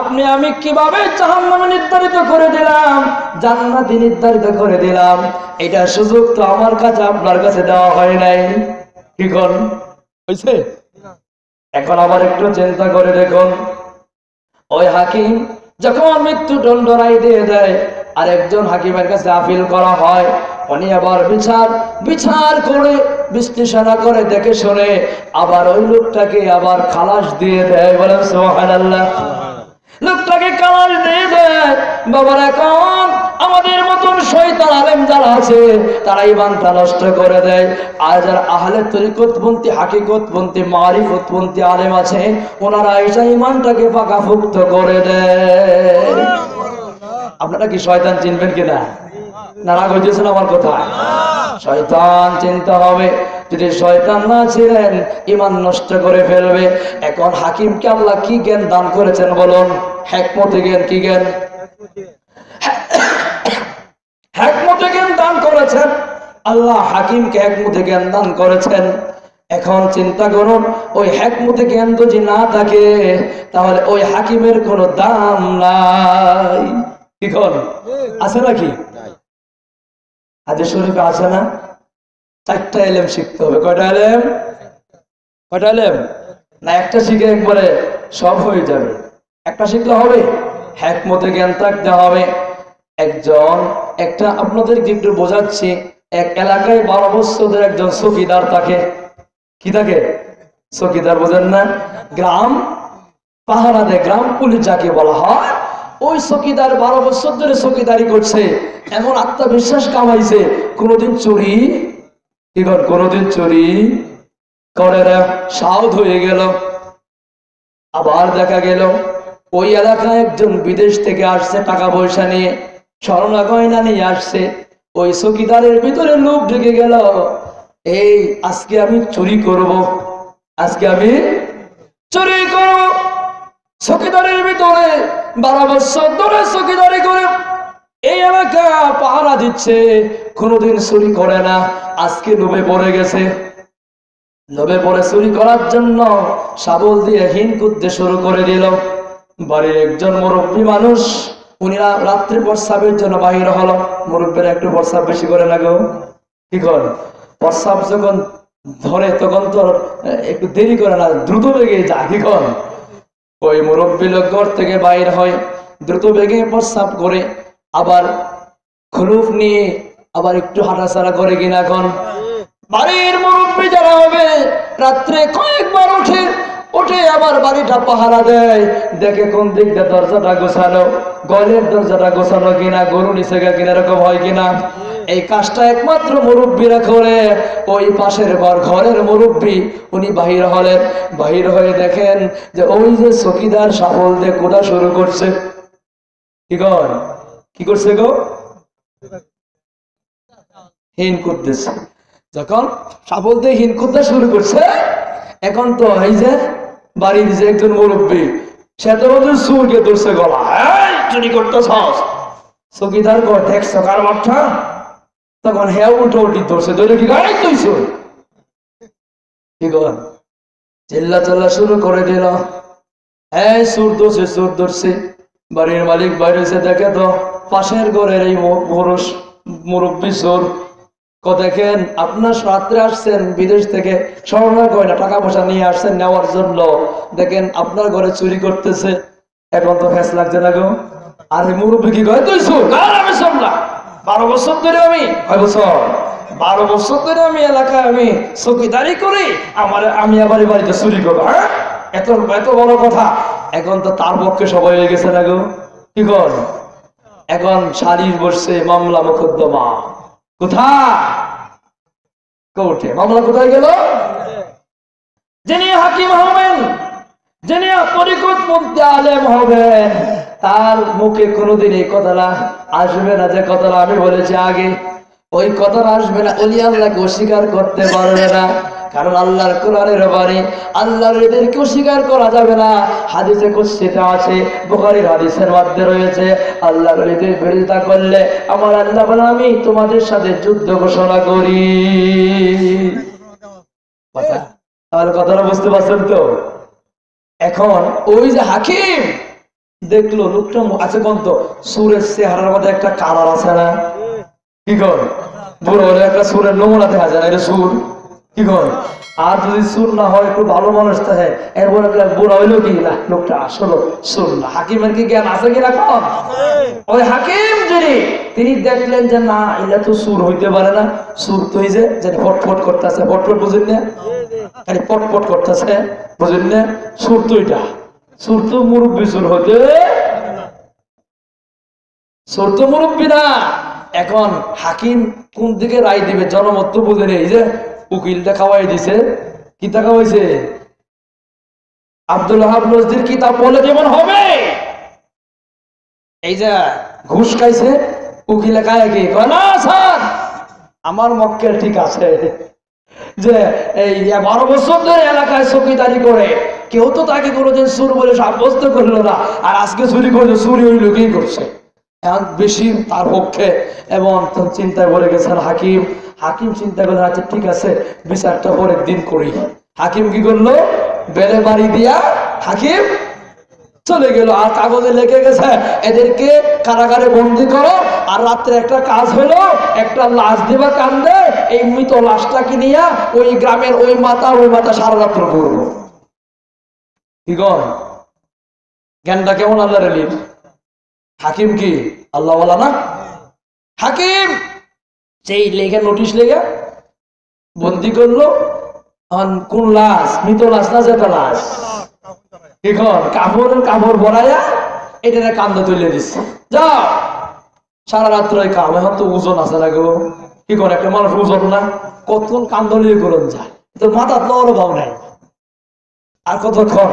আপনি আমি কিভাবে জাহান্নামে নির্ধারিত করে দিলাম, জান্নাতে নির্ধারিত করে দিলাম, এটা সুযোগ তো আমার কাছে আপনার কাছে দেওয়া হয় নাই। কি কোন হয়েছে? এখন আবার একটু চিন্তা করে দেখুন, ওই হাকিম যখন মৃত্যুদণ্ড রায় দিয়ে দেয়, আর একজন হাকিমের কাছে আপিল করা হয়, উনি আবার বিচার করে বিশ্লেষণা করে দেখে শুনে আবার ওই লোকটাকে আবার খালাস দিয়ে দেয়। বলেন সুবহানাল্লাহ। লোকটাকে খালাস দিয়ে দেয়। বাবার এখন আমাদের মতন শয়তান আলেম যারা আছে তারা ঈমানটা নষ্ট করে দেয়। আর যারা আহলে তরিকতপন্থী, হাকিকতপন্থী, মারিফতপন্থী আলেম আছে, ওনারা এসে ঈমানটাকে পাকাপোক্ত করে দেয়। আপনারা কি শয়তান চিনবেন কিনা? না রাগ হইতেছেন আমার কথায়? শয়তান চিনতে হবে। যদি শয়তান না ছিলেন, ঈমান নষ্ট করে ফেলবে। এখন হাকিমকে আল্লাহ কি জ্ঞান দান করেছেন বলুন? হিকমতে জ্ঞান। কি জ্ঞান? হিকমতে জ্ঞান দান করেছেন আল্লাহ। হাকিমকে হিকমতে জ্ঞান দান করেছেন। এখন চিন্তা করুন, ওই হিকমতে জ্ঞান যদি না থাকে তাহলে ওই হাকিমের কোনো দাম নাই। কি কোন আছে নাকি? হাদিস শরীফে আছে না, 4টা ইলম শিখতে হবে। কয়টা ইলম? কয়টা ইলম? না একটা শিখে একবারে সব হয়ে যাবে? একটা শিখলে হবে? হিকমতে জ্ঞান থাকতে হবে। একটা আপনাদেরকে একটু বোঝাচ্ছি। এক এলাকায় 12 বছর ধরে একজন চৌকিদার থাকে। কি থাকে? চৌকিদার, বোঝেন না? গ্রাম পাহারা দেয়, গ্রাম পুলিশ যাকে বলা হয়। ওই চৌকিদার 12 বছর ধরে চৌকিদারি করছে, এমন আত্মবিশ্বাস কামাইছে, কোনোদিন চুরি কোনোদিন চুরি করে না, সাউদ হয়ে গেল। আবার দেখা গেল ওই এলাকায় একজন বিদেশ থেকে আসছে, টাকা পয়সা নিয়ে, স্বর্ণ গয়না নিয়ে আসছে। ওই চৌকিদারের ভিতরে লোভ ঢুকে গেল, এই আজকে আমি চুরি করব, আজকে আমি চুরি করব। চৌকিদারের ভিতরে 12 বছর ধরে চৌকিদারি করে এই এলাকা পাহারা দিচ্ছে, কোনোদিন চুরি করে না। আজকে লোভে পড়ে গেছে। লোভে পড়ে চুরি করার জন্য শাবল দিয়ে হিন করতে শুরু করে দিল। বাড়ির একজন মুরব্বী মানুষ, উনি রাত্রে প্রস্রাবের জন্য বাহির হলো। মুরব্বীরা একটু প্রস্রাব বেশি করে না গো? কি করেন? প্রস্রাব যখন ধরে তখন তো একটু দেরি করে না, দ্রুত বেগে যায়। কি করেন? ওই মুরব্বী লোক ঘর থেকে বাইর হয়, দ্রুত বেগে প্রস্রাব করে, আবার খুলুফ নিয়ে আবার একটু হাঁটাচাড়া করে কিনা। এখন বাড়ির মুরব্বী যারা হবে রাত্রে কয়েকবার উঠে আবার বাড়িটা পাহারা দেয়, দেখে কোন দিকটা দরজাটা গোছানো, গলের দরজাটা গোছানো কিনা, গরু নিচে কিনা, এরকম হয় কিনা। এই কাজটা একমাত্র মুরব্বীরা করে। ওই পাশের ঘরের মুরব্বী উনি বাহির হলেন। বাহির হয়ে দেখেন যে ওই যে চৌকিদার শাবল দিয়ে কোদা শুরু করছে। কি করছে গো? হিন করতেছে। যখন শাবল দিয়ে হিন করতে শুরু করছে, এখন তো এই যে বাড়ির যে একজন মুরব্বী, সে তো সুরকে ধরছে গলা, চুরি করতেছ। চৌকিদার কর, দেখছো কার বাচ্চা? তখন হ্যাঁ উল্টো উল্টি ধরছে, ধরে কি গাড়ি তুইছ? কি কর? চিল্লা শুরু করে দিল, হ্যাঁ সুর ধরছে। বাড়ির মালিক বাইরে এসে দেখে তো পাশের ঘরের এই পুরুষ মুরব্বী চোর। দেখেন আপনার রাত্রে আসছেন বিদেশ থেকে, স্বর্ণ গয়না টাকা পয়সা নিয়ে আসছেন নেওয়ার জন্য, দেখেন আপনার ঘরে চুরি করতেছে। এখন তো ফ্যাস লাগছে না গো? আর মুরব্বী কি কয়, তুই চোর? আমি চোর না, 12 বছর ধরে আমি 12 বছর ধরে আমি এলাকায় আমি চৌকিদারি করি, আমি আবার বাড়িতে চুরি করবো? হ্যাঁ, এত বড় কথা। এখন তো তার পক্ষে সবাই হয়ে গেছে না গো? কি কর? এখন সালিশ বসছে, মামলা মোকদ্দমা। কোথায়? কোর্টে। মামলা কোথায় গেল? যিনি হাকিম হবেন, যিনি তরিকতপন্থী আলেম হবেন, তার মুখে কোনোদিন এই কথাটা আসবে না যে কথাটা আমি বলেছি আগে। ওই কথা আসবে না, ওলি আল্লাহকে অস্বীকার করতে পারবে না, কারণ আল্লাহর কোরআনের বাণী, আল্লাহর এদেরকে অস্বীকার করা যাবে না। হাদিসে কুদসিতে আছে, বুখারীর হাদিসের মধ্যে রয়েছে, আল্লাহর এদের বিরোধিতা করলে আমার আল্লাহ বলে আমি তোমাদের সাথে যুদ্ধ ঘোষণা করি। কথা, তাহলে কথাটা বুঝতে পারছেন তো? এখন ওই যে হাকিম দেখলো লোকটা আছে কোন তো সুরের চেহারার মধ্যে একটা কালার আছে না, কি কর বুড়ো হলে একটা সুরের নমুনা দেখা যায় না, এটা সুর, কি কর? আর যদি সুর না হয় একটু ভালো মানুষ থাকে, এরপর বুড়া হইলো কি না লোকটা আসলো সুর না। হাকিমের কি জ্ঞান আছে কিনা কম? ওই হাকিম যিনি, তিনি দেখলেন যে না এটা তো সুর হইতে পারে না, সুর তো এই যে ফটফট করতেছে, ফটফট বুঝেন না, খালি পটপট করতেছে বুঝেন না, সুর তো এটা, সুর তো মুরব্বী সুর হতে, সুর তো মুরব্বী না। এখন হাকিম কোন দিকে রায় দিবে জনমত তো বুঝে নেই, যে উকিলটা খাওয়াই দিছে, কিতা খাওয়াইছে আব্দুল ওয়াহাব নজদির কিতাব বলে যেমন হবে, এই যে ঘুষ খাইছে উকিলে খায় কি কয় না স্যার আমার মক্কেল ঠিক আছে, যে এই 12 বছর ধরে এলাকায় চৌকিদারি করে কেউ তো তাকে কোনোদিন সুর বলে সাব্যস্ত করলো না, আর আজকে চুরি করছে, চুরি ওই লোকেই করছে, এখন বেশি তার পক্ষে। এবং চিন্তায় পড়ে গেছেন হাকিম। হাকিম চিন্তা করলেন আচ্ছা ঠিক আছে বিচারটা পরের দিন করি। হাকিম কি করলো, বেলে বাড়ি দিয়া হাকিম চলে গেল, আর কাগজে লেগে গেছে এদেরকে কারাগারে বন্দি করো, আর রাত্রে একটা কাজ হলো একটা লাশ দিবা কান্দে, এই মৃত লাশটাকে নিয়ে ওই গ্রামের ওই মাথা সারা রাত্র ঘুরবো। কি কর জ্ঞানটা কেমন আল্লাহ রেলির? হাকিম কি আল্লাহ ওয়ালা না? হাকিম সেই লেখা নোটিশ লেগে বন্দি করলো, কোন লাশ, মৃত লাশ না যেটা লাশ, এখন কাপড় ভরাইয়া এটা কান্দে তুলে দিচ্ছে, যাও সারা রাত্র কাম, এখন তো ওজন আছে না গো, কি করে একটা মানুষ ওজন না, কতক্ষণ কান্দলিয়ে করুন যায়, তোর মাথা তো ভাব নাই, আর কতক্ষণ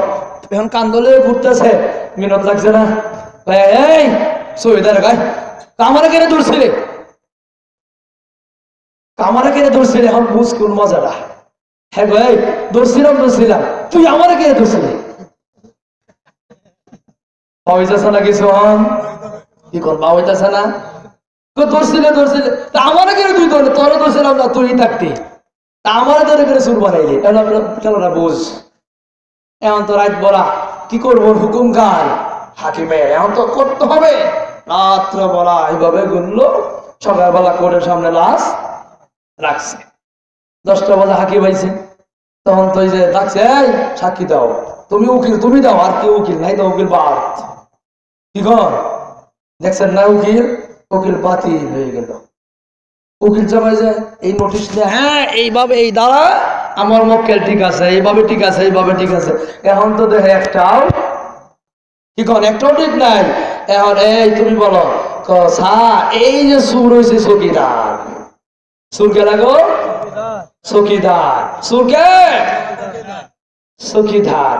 এখন কান্দলিয়ে ঘুরতেছে, মিনত লাগছে না, এই সুবিধার গায়ে কামারে কেড়ে দূরছিলে, কামারে কেড়ে দূরছিলে, এখন বুঝ কোন মজাটা। হ্যাঁ ভাই দূরছিলাম তুই আমারে কেড়ে দূরছিলি, হইতেছে না কিছু, কি কর বা হইতেছে না, দূরছিলে আমারে কেড়ে তুই ধরলে, তোরা দূরছিলাম না তুই থাকতি, তা আমারে ধরে করে সুর বানাইলি, কেননা বুঝ। এখন তো রাত বলা কি করবো, হুকুম কার? হাকিমের, এখন তো করতে হবে। রাত্র বলা এইভাবে গুনলো, সকালবেলা কোর্টের সামনে লাশ রাখছে, 10টা বাজে হাকিম আইছে, তখন তো যে ডাকছে এই সাক্ষী দাও, তুমি উকিল তুমি দাও, আর কেউ উকিল নাই তো উকিল বাদ, কি কর দেখছেন না উকিল বাতিল হয়ে গেল। উকিল চাপাই যায় এই নোটিশ দেয়, হ্যাঁ এইভাবে এই দ্বারা আমার মক্কেল ঠিক আছে, এইভাবে ঠিক আছে, এইভাবে ঠিক আছে। এখন তো দেখে একটাও কি কর, একটাও ঠিক নাই। এখন এই তুমি বলো এই যে সুর হয়েছে চকিদার, সুর কে লাগো চকিদার, সুর কে চকিদার।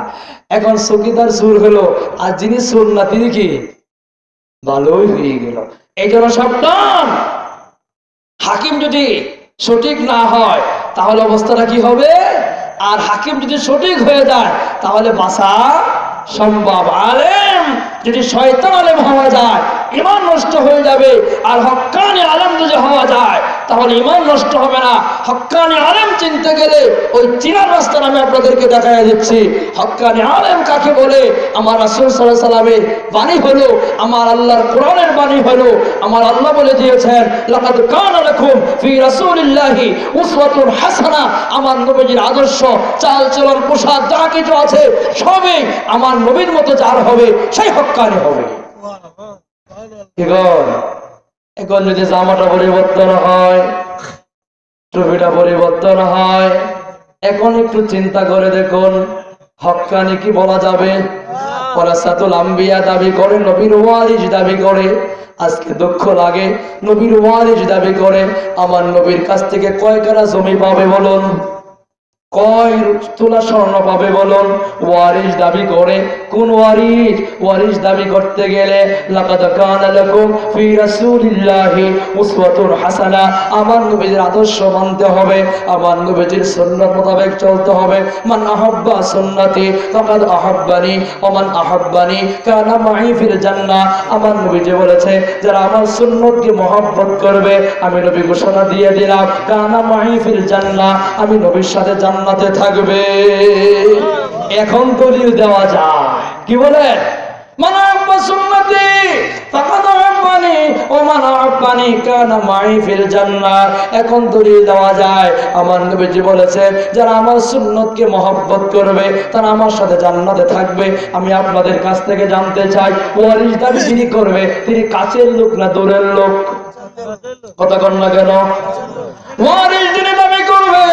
এখন চকিদার সুর হলো, আর যিনি সুর না তিনি কি ভালোই হয়ে গেল। এই জন্য সাবধান, হাকিম যদি সঠিক না হয় তাহলে অবস্থাটা কি হবে, আর হাকিম যদি সঠিক হয়ে যায় তাহলে বাঁচা সম্ভব। আলেম যদি শয়তান আলেম হওয়া যায় ঈমান নষ্ট হয়ে যাবে, আর হক্কানি আলেম যদি হওয়া যায় তাহলে ঈমান নষ্ট হবে না। হক্কানি আলেম চিনতে গেলে ওই চিনার রাস্তা আমি আপনাদেরকে দেখাইয়া দিচ্ছি। হক্কানি আলেম কাকে বলে? আমার রাসূল সাল্লাল্লাহু আলাইহি ওয়াসাল্লামের বাণী হলো, আমার আল্লাহর কোরআনের বাণী হলো, আমার আল্লাহ বলে দিয়েছেন লাকাদ কানা লাকুম ফি রাসূলিল্লাহি উসওয়াতুন হাসানাহ। আমার নবীর আদর্শ, চাল চলন, পোশাক যা কিছু আছে সবই আমার নবীর মতো যার হবে সেই হক্কানি হবে। এখন যদি জামাটা পরিবর্তন হয়, টুপিটা পরিবর্তন হয়, এখন একটু চিন্তা করে দেখুন হক্কানি কি বলা যাবে? ওয়ারাসাতুল আম্বিয়া দাবি করে, নবীর ওয়ারিস দাবি করে। আজকে দুঃখ লাগে, নবীর ওয়ারিস দাবি করে, আমার নবীর কাছ থেকে কয় কাঠা জমি পাবে বলুন? কয় তোলা স্বর্ণ পাবে বলুন? ওয়ারিস দাবি করে। কোন ওয়ারিস? ওয়ারিস দাবি করতে গেলে লাকাদ কানা লাকুম ফি রাসূলিল্লাহি উসওয়াতুন হাসানাহ, আমার নবীর আদর্শ মানতে হবে, আমার নবীর সুন্নাত মোতাবেক চলতে হবে। মান আহাব্বা সুন্নতি ফাকাদ আহাব্বানি ওয়া মান আহাব্বানি কানা মাই ফিল জান্নাহ। আমার নবী যে বলেছে যারা আমার সুন্নতকে মহব্বত করবে, আমি নবী ঘোষণা দিয়ে দিলাম কানা মাই ফিল জান্নাহ, আমি নবীর সাথে জান্নাতে থাকবে। এখন দলিল দেওয়া যায়, কি বলে? মান আহাব্বা সুন্নতি ফাকাদ আহাব্বানি ওয়া মান আহাব্বানি কানা মাই ফিল জান্নাহ। এখন দলিল দেওয়া যায়, আমার নবীজি বলেছে যারা আমার সুন্নতকে মহব্বত করবে তারা আমার সাথে জান্নাতে থাকবে। আমি আপনাদের কাছ থেকে জানতে চাই, ওয়ারিস দাবি যিনি করবে তিনি কাছের লোক না দূরের লোক? কথা কন না কেন? ওয়ারিস যিনি দাবি করবে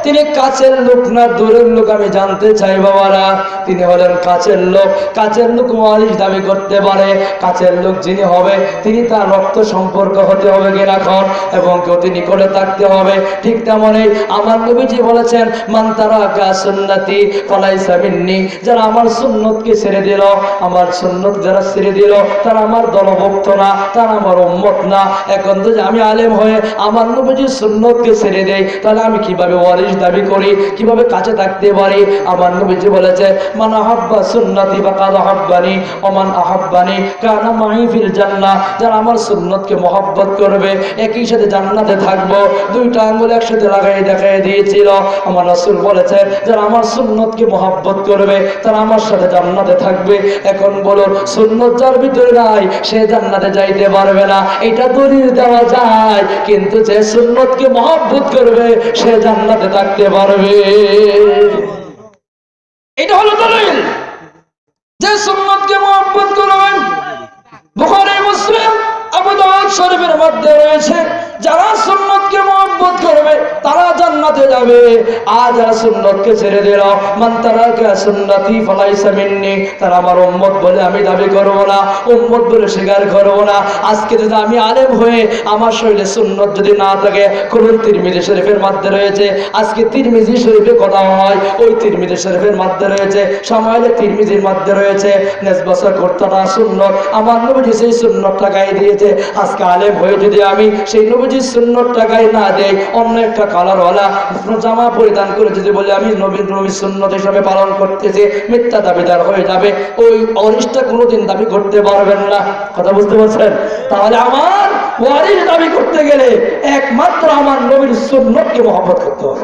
তিনি কাছের লোক না দূরের লোক? আমি জানতে চাই বাবারা। তিনি হলেন কাছের লোক। কাছের লোক ওয়ারিস দাবি করতে পারে। কাছের লোক যিনি হবে তিনি তার রক্ত সম্পর্ক হতে হবে কিনা খন, এবং কেউ তিনি করে থাকতে হবে। ঠিক তেমনই আমার নবীজি বলেছেন মান তারাকা সুন্নতি ফালাইসা মিন্নি, যারা আমার সুন্নতকে ছেড়ে দিল, আমার সুন্নত যারা ছেড়ে দিল তারা আমার দলভুক্ত না, তারা আমার উম্মত না। এখন তো আমি আলেম হয়ে আমার নবীজির সুন্নতকে ছেড়ে দেই, তাহলে আমি কিভাবে ওয়ারিস দাবি করি, কিভাবে কাছে থাকতে পারি? আমার নবীজি বলেছে মান আহাব্বা সুন্নতি ফাকাদ আহাব্বানি ওয়া মান আহাব্বানি কানা মাই ফিল জান্নাহ, যারা আমার সুন্নতকে মহব্বত করবে একই সাথে জান্নাতে থাকবো। দুইটা আঙ্গুল একসাথে লাগাই দেখাই দিয়েছিল। আমার রাসূল বলেছে যারা আমার সুন্নতকে মহব্বত করবে তারা আমার সাথে জান্নাতে থাকবে। এখন বলো, সুন্নত যার ভিতরে নাই সে জান্নাতে যাইতে পারবে না, এটা দলিল দেওয়া যায়। কিন্তু যে সুন্নতকে মহব্বত করবে সে জান্নাতে থাকতে পারবে, এটা হলো দলিল। যে সুন্নতকে মহব্বত করবেন, বুখারী মুসলিম আবু দাউদ শরীফের মধ্যে রয়েছে যারা সুন্নতকে মহব্বত করবে তারা জান্নাতে যাবে। আর যারা সুন্নতকে ছেড়ে দিল, মান তারাকা সুন্নতি ফালাইসা মিন্নি, তারা আমার উম্মত বলে আমি দাবি করব না, উম্মত বলে স্বীকার করব না। আজকে যদি আমি আলেম হয়ে আমার শরীরে সুন্নত যদি না থাকে, খুলুন তিরমিজি শরীফের মধ্যে রয়েছে, আজকে তিরমিজি শরীফে কথা হয়, ওই তিরমিজি শরীফের মধ্যে রয়েছে, সময়ে তিরমিজির মধ্যে রয়েছে নেসবসা করতাটা সুন্নত, আমার নবীজি সেই সুন্নতটা গায়ে দিয়েছে। আজকে আলেম হয়ে যদি আমি সেই নবীজির সুন্নতটা গায়ে না দেই, অন্য একটা কালারওয়ালা জামা পরিধান করে যদি বলে আমি নবীর সুন্নত হিসাবে পালন করতেছি, মিথ্যা দাবিদার হয়ে যাবে। ওই ওয়ারিসটা কোনোদিন দাবি করতে পারবেন না। কথা বুঝতে পারছেন? তাহলে আমার ওয়ারিস দাবি করতে গেলে একমাত্র আমার নবীর সুন্নতকে মহব্বত করতে হবে।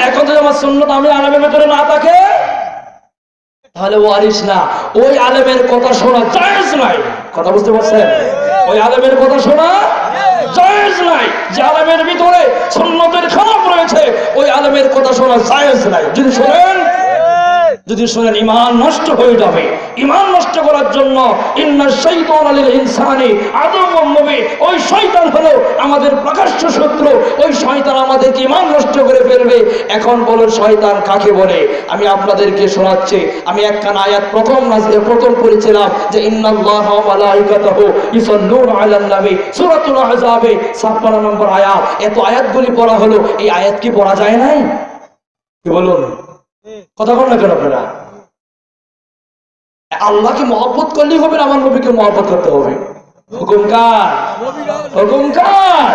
এখন যদি আমার সুন্নত আমি আলেমের ভেতরে না থাকে তাহলে ওয়ারিস না। ওই আলেমের কথা শোনা জায়েজ নাই। কথা বুঝতে পারছেন? ওই আলেমের কথা শোনা জায়েজ নাই। যে আলেমের ভিতরে সুন্নতের খেলাফ রয়েছে ওই আলেমের কথা শোনা জায়েজ নাই। যদি শুনেন ঈমান নষ্ট হয়ে যাবে। ঈমান নষ্ট করার জন্য ইন্না শাইতানা লিল ইনসানি আদুউম মুবিন, ওই শয়তান হলো আমাদের প্রকাশ্য শত্রু। ওই শয়তান আমাদেরকে ঈমান নষ্ট করে ফেলবে। এখন বলুন শয়তান কাকে বলে? আমি আপনাদেরকে শোনাচ্ছি। আমি একখানা আয়াত প্রথম পড়েছিলাম যে ইন্নাল্লাহা ওয়া মালাইকাতাহু ইউসাল্লুনা আলান নবী, সূরাতুল আহজাবে 56 নম্বর আয়াত। এত আয়াতগুলি পড়া হলো, এই আয়াত কি পড়া যায় নাই? কি বলুন? কথা বল না কেন আপনারা? আল্লাহকে মহব্বত করলেই হবে না, আমার নবীকে মহব্বত করতে হবে। হুকুম কার? হুকুম কার?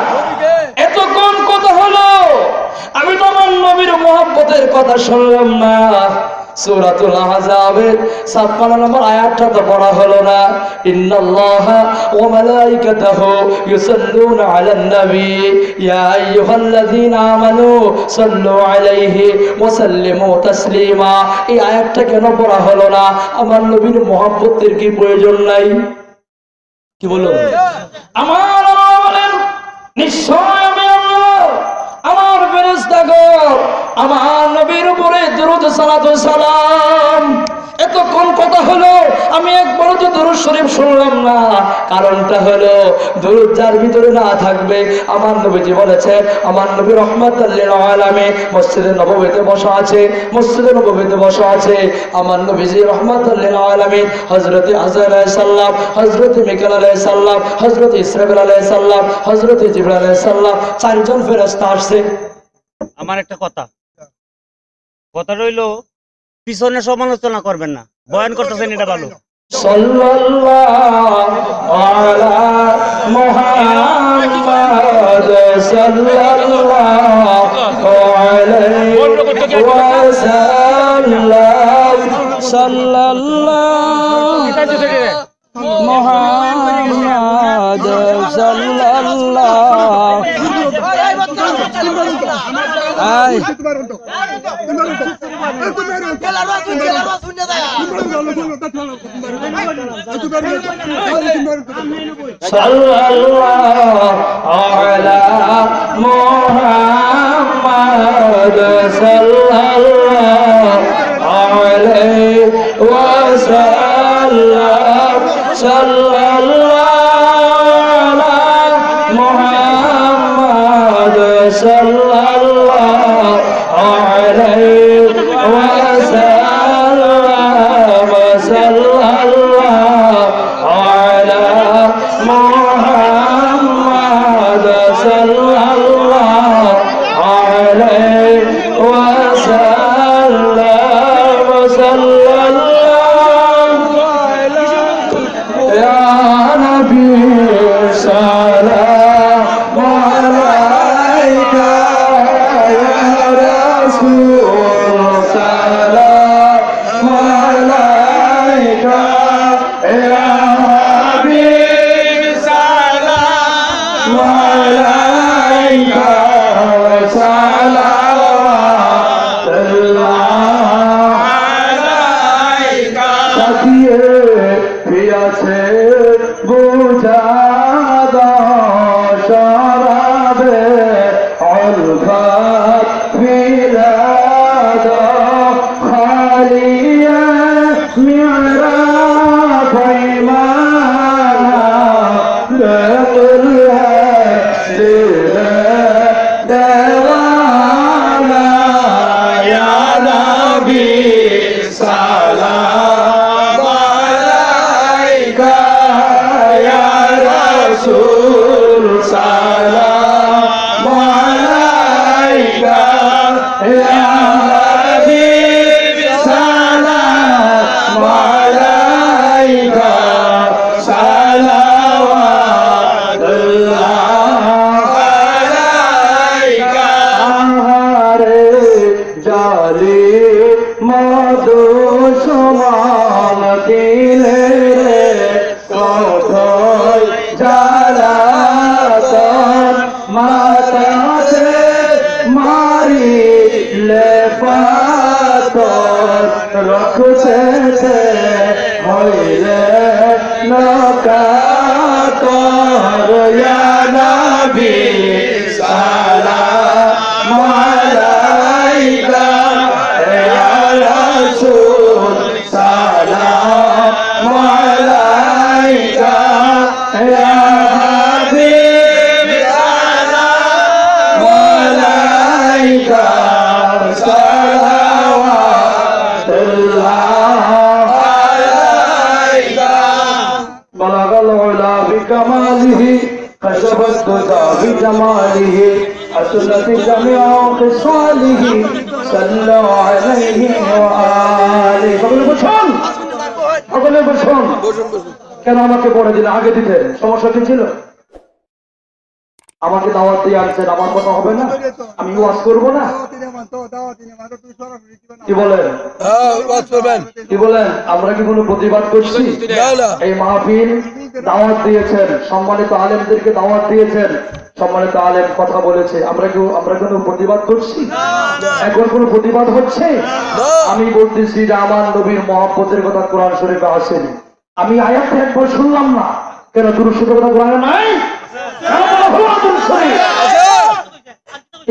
এতক্ষণ কথা হলো, আমি তো আমার নবীর মহব্বতের কথা শুনলাম না। সূরাতুল আহজাবের 56 নম্বর আয়াতটা তো পড়া হলো না। ইন্নাল্লাহা ওয়া মালাইকাতাহু ইউসাল্লুনা আলান নবী ইয়া আইয়ুহাল্লাযীনা আমানু সাল্লু আলাইহি ওয়া সাল্লিমু তাসলিমা। এই আয়াতটা কেন পড়া হলো না? আমার নবীর মহব্বতের কি প্রয়োজন নাই? কি বলুন? আমার আল্লাহ বলেন নিশ্চয় আমি আল্লাহ আমার ফেরেশতাগণ আমার নবীর উপরে দরুদ সালাত ও সালাম। এতক্ষণ কথা হলো, আমি একবার তো দরুদ শরীফ শুনলাম না। কারণটা হলো দরুদ যার ভিতরে না থাকবে, আমার নবীজি বলেছেন আমার নবী রাহমাতুল লিল আলামিন মসজিদে নববীতে বসা আছে, মসজিদে নববীতে বসা আছে আমার নবীজি রাহমাতুল লিল আলামিন হযরত আযরা আলাইহিস সালাম, হযরত মিকাইল আলাইহিস সালাম, হযরত ইসরাফিল আলাইহিস সালাম, হযরত জিবরাইল আলাইহিস সালাম, চারজন ফেরেশতা আসছে। আমার একটা কথা, কথা রইল পিছনে সমালোচনা করবেন না, বয়ান করতেছেন এটা ভালো। সাল্লাল্লাহু আলা মুহাম্মাদ সাল্লাল্লাহু আলাইহি ওয়াসাল্লাম সাল্লাল্লাহু মুহাম্মাদ সাল্লাল্লাহু আয় সাল্লাল্লাহু আলা মুহাম্মাদ সাল্লাল্লাহু আলাইহি ওয়াসাল্লাম সাল্লাল্লাহু আলা মুহাম্মাদ সাল্লাল্লাহু আলাইহি ওয়াসাল্লাম সাল্লাল্লাহু আলা মুহাম্মাদ সাল্লাল্লাহু আলাইহি ওয়াসাল্লাম সাল্লাল্লাহু ইয়া নবী সালাম আলাইকা ইয়া রাসূল সালাম আলাইকা ইয়া হাবিব সালাম আলাইকা সালাওয়াতুল্লাহ আলাইকা সাথিয়ে পিয়াছে বুঝাদা শরাবে অলফাত মিলাদা খালিয়া মিরা ফাইমা লকুল্লা দেওয়ানা ইয়া নবী সালাম আলাইকা ইয়া রাসূল সালাম আলাইকা ইয়া হাবিব সালাম আলাইকা সালাওয়াতুল্লাহ আলাইকা আহারে জালি মধু সমান দিলে রে কতই জ্বালাতন মাতাতে মারিলে পাতর রখছে হইলে নকাতর ইয়া নবী সালাম আলাইকা ইয়া রাসূল সালাম আলাইকা ইয়া হাবিব সালাম আলাইকা সালাওয়াতুল্লাহ আলাইকা বালাগাল উলা বিকামালিহি كشف الدجى بجماله حسنت جميع خصاله صلوا عليه وآله সকলে বসুন কেন আমাকে পড়ে দিলে আগে দিতে সমস্যা কি ছিল? আমাকে দাওয়াত দিয়ে আনছেন, আমার কথা হবে না? আমি ওয়াজ করবো না? কি বলেন? কি বলেন? আমরা কি কোনো প্রতিবাদ করছি? এই মাহফিল দাওয়াত দিয়েছেন, সম্মানিত আলেমদেরকে দাওয়াত দিয়েছেন, সম্মানিত আলেম কথা বলেছে, আমরা কোনো প্রতিবাদ করছি? এখন কোনো প্রতিবাদ হচ্ছে? আমি বলতেছি যে আমার নবীর মহব্বতের কথা কোরআন শরীফে আসেনি। আমি আয়াতটা একবার শুনলাম না, কেন দুরূদ শরীফের কথা কোরআনে নাই?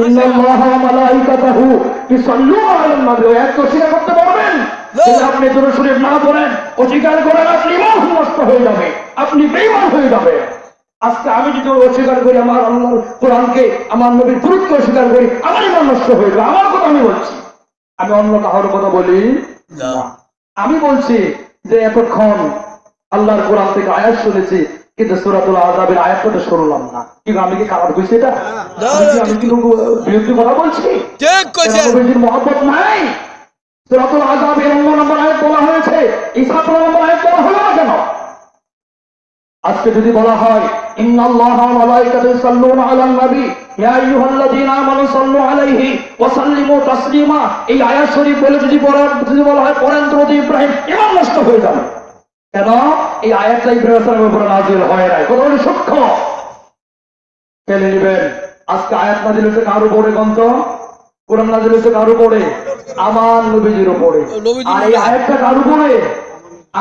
ইন্নাল্লাহা ওয়া মালাইকাতাহু ইউসাল্লুনা আলান নবী। এত স্বীকার করতে পারবেন? যদি আপনি দুরূদ শরীফ না পড়েন, অস্বীকার করেন, আপনি ঈমান নষ্ট হয়ে যাবে, আপনি বেঈমান হয়ে যাবে। আজকে আমি যদি অস্বীকার করি আমার আল্লাহর কোরআনকে, আমার নবীর গুরুত্ব অস্বীকার করি, আমার ঈমান নষ্ট হয়ে যাবে। আমার কথা আমি বলছি, আমি অন্য কারোর কথা বলি না। আমি বলছি যে এতক্ষণ আল্লাহর কোরআন থেকে আয়াত শুনেছি, কিন্তু সূরাতুল আযাবের আয়াতটা শুনলাম না। কিন্তু আমি কি খারাপ কইছি? এটা আমি কি বিরুদ্ধে কথা বলছি? ঠিক কইছেন। নবীর মহব্বত নাই, সূরাতুল আযাবের 9 নম্বর আয়াত বলা হয়েছে, এই 17 নম্বর আয়াত বলা হলো না কেন? আজকে যদি বলা হয় ইন্নাল্লাহা ওয়া মালাইকাতুহু ইউসাল্লুনা আলান নবী ইয়া আইয়ুহাল্লাযীনা আমানু সাল্লু আলাইহি ওয়া সাল্লিমু তাসলিমা, এই আয়াত শরীফ বলে যদি বলা হয় পড়েন দ্রুত ইব্রাহিম, ঈমান নষ্ট হয়ে যাবে। কেন? এই আয়াতটা ইব্রাহিমের উপরে নাযিল হয় নাই। কত বড় সূক্ষ্ম কেন নেবেন? আজকে আয়াত নাযিল হয়েছে কার উপরে? গ্রন্থ কোরআন নাযিল হয়েছে কার উপরে? আমার নবীজির উপরে। আর এই আয়াতটা কার উপরে?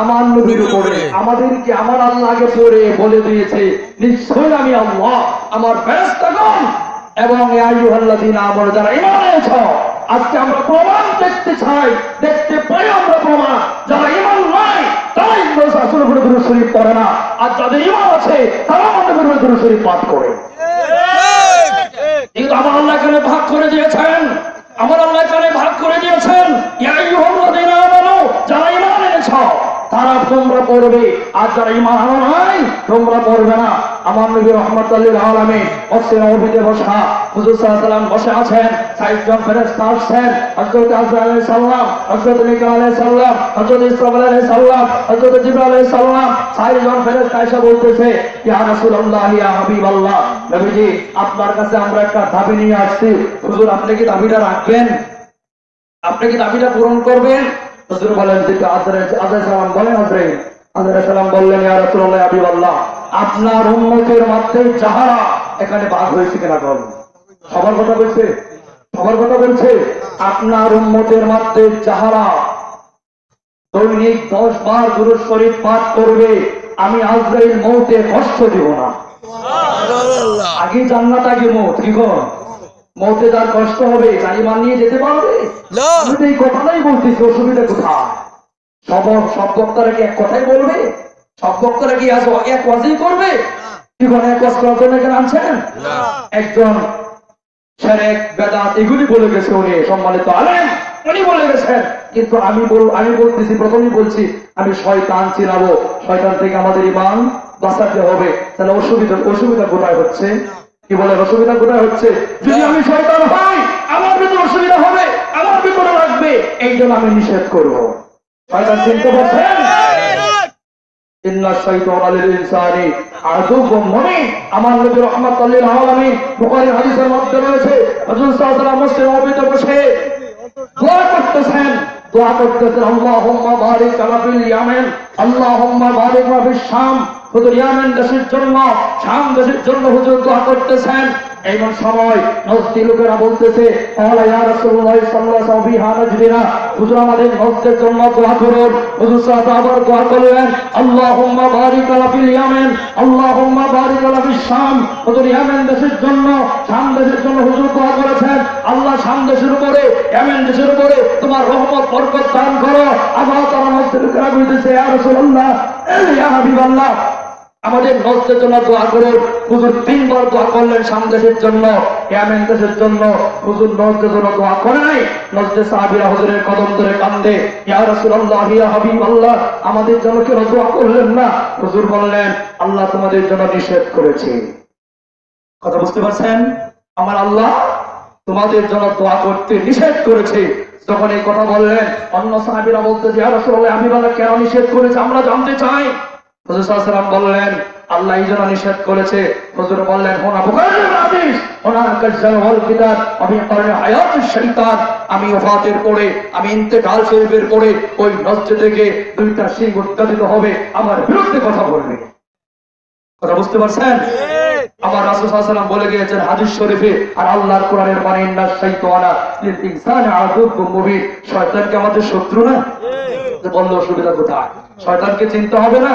আমার নবীর উপরে। আমাদেরকে আমার আল্লাহ আগে পড়ে বলে দিয়েছে নিশ্চয়ই আমি আল্লাহ, আমার ফেরেশতাগণ এবং ইয়া আইয়ুহাল্লাযীনা আমানু, যারা ঈমান এনেছো। আজকে আমরা প্রমাণ দেখতে চাই, দেখতে পাই আমরা প্রমাণ। যারা ঈমান নাই তারা রাসূলের উপরে দুরূদ শরীফ পড়ে না, আর যাদের ঈমান আছে তারা আমাদের উপরে দুরূদ শরীফ পাঠ করে। কিন্তু আমার আল্লাহ এখানে ভাগ করে দিয়েছেন, আমার আল্লাহ এখানে ভাগ করে দিয়েছেন ইয়া আইয়ুহাল্লাযীনা আমানু, যারা ঈমান এনেছো তারা তোমরা পড়বে, আর যারা ঈমান আনো নাই তোমরা পড়বে না। আমার নবী রাহমাতুল লিল আলামিন অসীম অভিতে বসা হুজুর সাল্লাল্লাহু আলাইহি ওয়াসাল্লাম বসে আছেন, 60 জন ফেরেশতা আসছেন, হযরত আজরাইল আলাইহিস সালাম, হযরত মিকাঈল আলাইহিস সালাম, হযরত ইসরাফিল আলাইহিস সালাম, হযরত জিবরাইল আলাইহিস সালাম, 60 জন ফেরেশতা এসে বলতেছে ইয়া রাসূলুল্লাহ ইয়া হাবিবাল্লাহ, নবীজি আপনার কাছে আমরা একটা দাবি নিয়ে আসছি, হুজুর আপনি কি দাবিটা রাখবেন? আপনি কি দাবিটা পূরণ করবেন? হুজুর বলেন যে আজরাইল সালাম বলেন, আজরাইল সালাম বললেন ইয়া রাসূলুল্লাহ ইয়া হাবিবাল্লাহ, আপনার উম্মতের মধ্যে যাহারা, এখানে ভাগ হয়েছে কিনা বল, সবার কথা বলছে, সবার কথা বলছে। আপনার উম্মতের মধ্যে যাহারা দৈনিক 10 বার দুরূদ শরীফ পাঠ করবে, আমি আজরাইল মউতে কষ্ট দিব না। আগে জান্নাত আগে মউত, কি গো? মউতে যার কষ্ট হবে তার ঈমান নিয়ে যেতে পারবে? আমি তো এই কথাটাই বলতেছি, অসুবিধা কোথায়? সব বক্তারা কি এক কথাই বলবে? সব বক্তারা কি এক ওয়াজই করবে? কি করে এক ওয়াজ করার জন্য এখানে আনছেন? একজন শিরক বেদাত এগুলি বলে গেছে উনি, সম্মানিত আলেম উনি বলে গেছেন। কিন্তু আমি বলতেছি, প্রথমেই বলছি আমি শয়তান চিনাবো, শয়তান থেকে আমাদের ঈমান বাঁচাতে হবে। তাহলে অসুবিধা কোথায় হচ্ছে? কি বলে অসুবিধা কোথায় হচ্ছে? যদি আমি শয়তান হই আমার ভিতরে অসুবিধা হবে, আমার ভিতরে লাগবে, এই জন্য আমি নিষেধ করবো। শয়তান চিনতে পারছেন? ইন্না শাইতানা লিল ইনসানি আদুউম মুবিন। আমার নবী রাহমাতুল লিল আলামিন বুখারী হাদিসের মধ্যে রয়েছে, রাসূল সাল্লাল্লাহু আলাইহি ওয়াসাল্লাম মসজিদে নববীতে বসে দোয়া করতেছেন, আল্লাহুম্মা বারিক আলা ফিল ইয়ামান, আল্লাহুম্মা বারিক ওয়া ফিশ শাম। হুজুর ইয়ামান দেশের জন্য, শাম দেশের জন্য হুজুর দোয়া করতেছেন। এমন সময় নজদি লোকেরা বলতেছে আলা ইয়া রাসূলুল্লাহ সাল্লাল্লাহু আলাইহি ওয়াসাল্লাম, হুজুর আমাদের নজদের জন্য দোয়া করুন। হুজুর সাল্লাল্লাহু আলাইহি ওয়াসাল্লাম দোয়া করলেন আল্লাহুম্মা বারিক আলা ফিল ইয়ামান, আল্লাহুম্মা বারিক আলা ফিশ শাম। হুজুর ইয়ামান দেশের জন্য, শাম দেশের জন্য হুজুর দোয়া করেছেন, আল্লাহ শাম দেশের উপরে, ইয়ামান দেশের উপরে তোমার রহমত বরকত দান করো। আবার তারা নজদি লোকেরা বলতেছে ইয়া রাসূলুল্লাহ ইয়া হাবিবাল্লাহ, আমাদের নজদের জন্য দোয়া করুন। হুজুর 3 বার দোয়া করলেন শাম দেশের জন্য, ইয়ামান দেশের জন্য। হুজুর নজদের জন্য দোয়া করে নাই। নজদের সাহাবীরা হুজুরের কদম ধরে কান্দে ইয়া রাসূলুল্লাহ ইয়া হাবিবাল্লাহ, আমাদের জন্য কেন দোয়া করলেন না? হুজুর বললেন আল্লাহ তোমাদের জন্য নিষেধ করেছে। কথা বুঝতে পারছেন? আমার আল্লাহ তোমাদের জন্য দোয়া করতে নিষেধ করেছে। যখন এই কথা বললেন অন্য সাহাবীরা বলতে ইয়া রাসূলুল্লাহ হাবিবাল্লাহ কেন নিষেধ করেছে আমরা জানতে চাই। হুজুর সাল্লাল্লাহু আলাইহি ওয়াসাল্লাম বললেন আল্লাহ এই জন্য নিষেধ করেছে। হুজুর বললেন হোনা বুখারীর হাদিস, হোনা কাজ্জাল ওয়াল কিতাব আমি কারণে হায়াতুশ শাইতান, আমি ওফাতের পরে, আমি ইন্তেকাল শরীফের পরে ওই মসজিদ থেকে 2টা সিং উত্থাপিত হবে, আমার বিরুদ্ধে কথা বলবে। কথা বুঝতে পারছেন? আমার রাসূল সাল্লাল্লাহু আলাইহি ওয়াসাল্লাম বলে গিয়েছেন হাদিস শরীফে, আর আল্লাহর কোরআনের মানে ইন্নাশ শাইতানা লিল ইনসানি আদুউম মুবিন, শয়তানকে আমাদের শত্রু না? বললে অসুবিধা কোথায়? শয়তানকে চিনতে হবে না?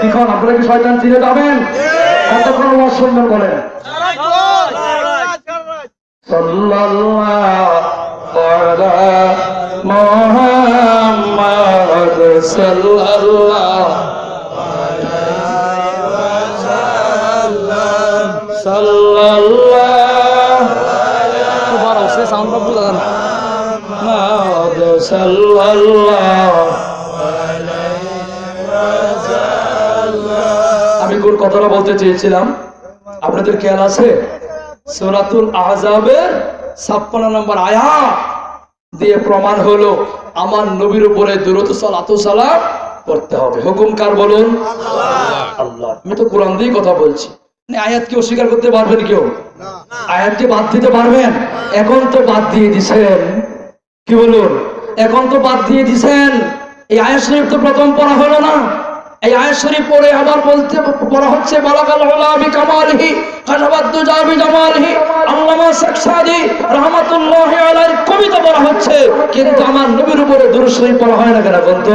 এখন আপনারা কি শয়তান চিনে যাবেন? কতক্ষণ ওয়াজ শুনবেন বলেন? সাল্লাল্লাহু আলা মুহাম্মাদ সাল্লাল্লাহু আলাইহি ওয়াসাল্লাম, সাল্লাল্লাহু আলা সে সাউন্ড বুঝা না, সাল্লাল্লাহু আলাইহি ওয়াসাল্লাম। আমি কোন কথাটা বলতে চেয়েছিলাম আপনাদের খেয়াল আছে? সূরাতুল আহজাবের 56 নম্বর আয়াত, দিয়ে প্রমাণ হলো আমার নবীর উপরে দুরূদ সালাতু সালাম পড়তে হবে। হুকুম কার বলুন? আল্লাহ। আমি তো কোরআন দিয়ে কথা বলছি, আয়াতকে অস্বীকার করতে পারবেন কেউ? আয়াতকে বাদ দিতে পারবেন? এখন তো বাদ দিয়ে দিছেন, কি বলুন? এখন তো বাদ দিয়ে দিছেন। এই আয়াত শরীফ তো প্রথম পড়া হলো না, এই আয়াত শরীফ পড়ে আবার বলতে পড়া হচ্ছে বালাকাল উলা বিকামালিহি কাশাবাদ্দু জাবি জামালিহি আল্লামা শেখ সাদি রাহমাতুল্লাহি আলাইহির কবিতা পড়া হচ্ছে, কিন্তু আমার নবীর উপরে দুরূদ শরীফ পড়া হয় না কেন বলতো?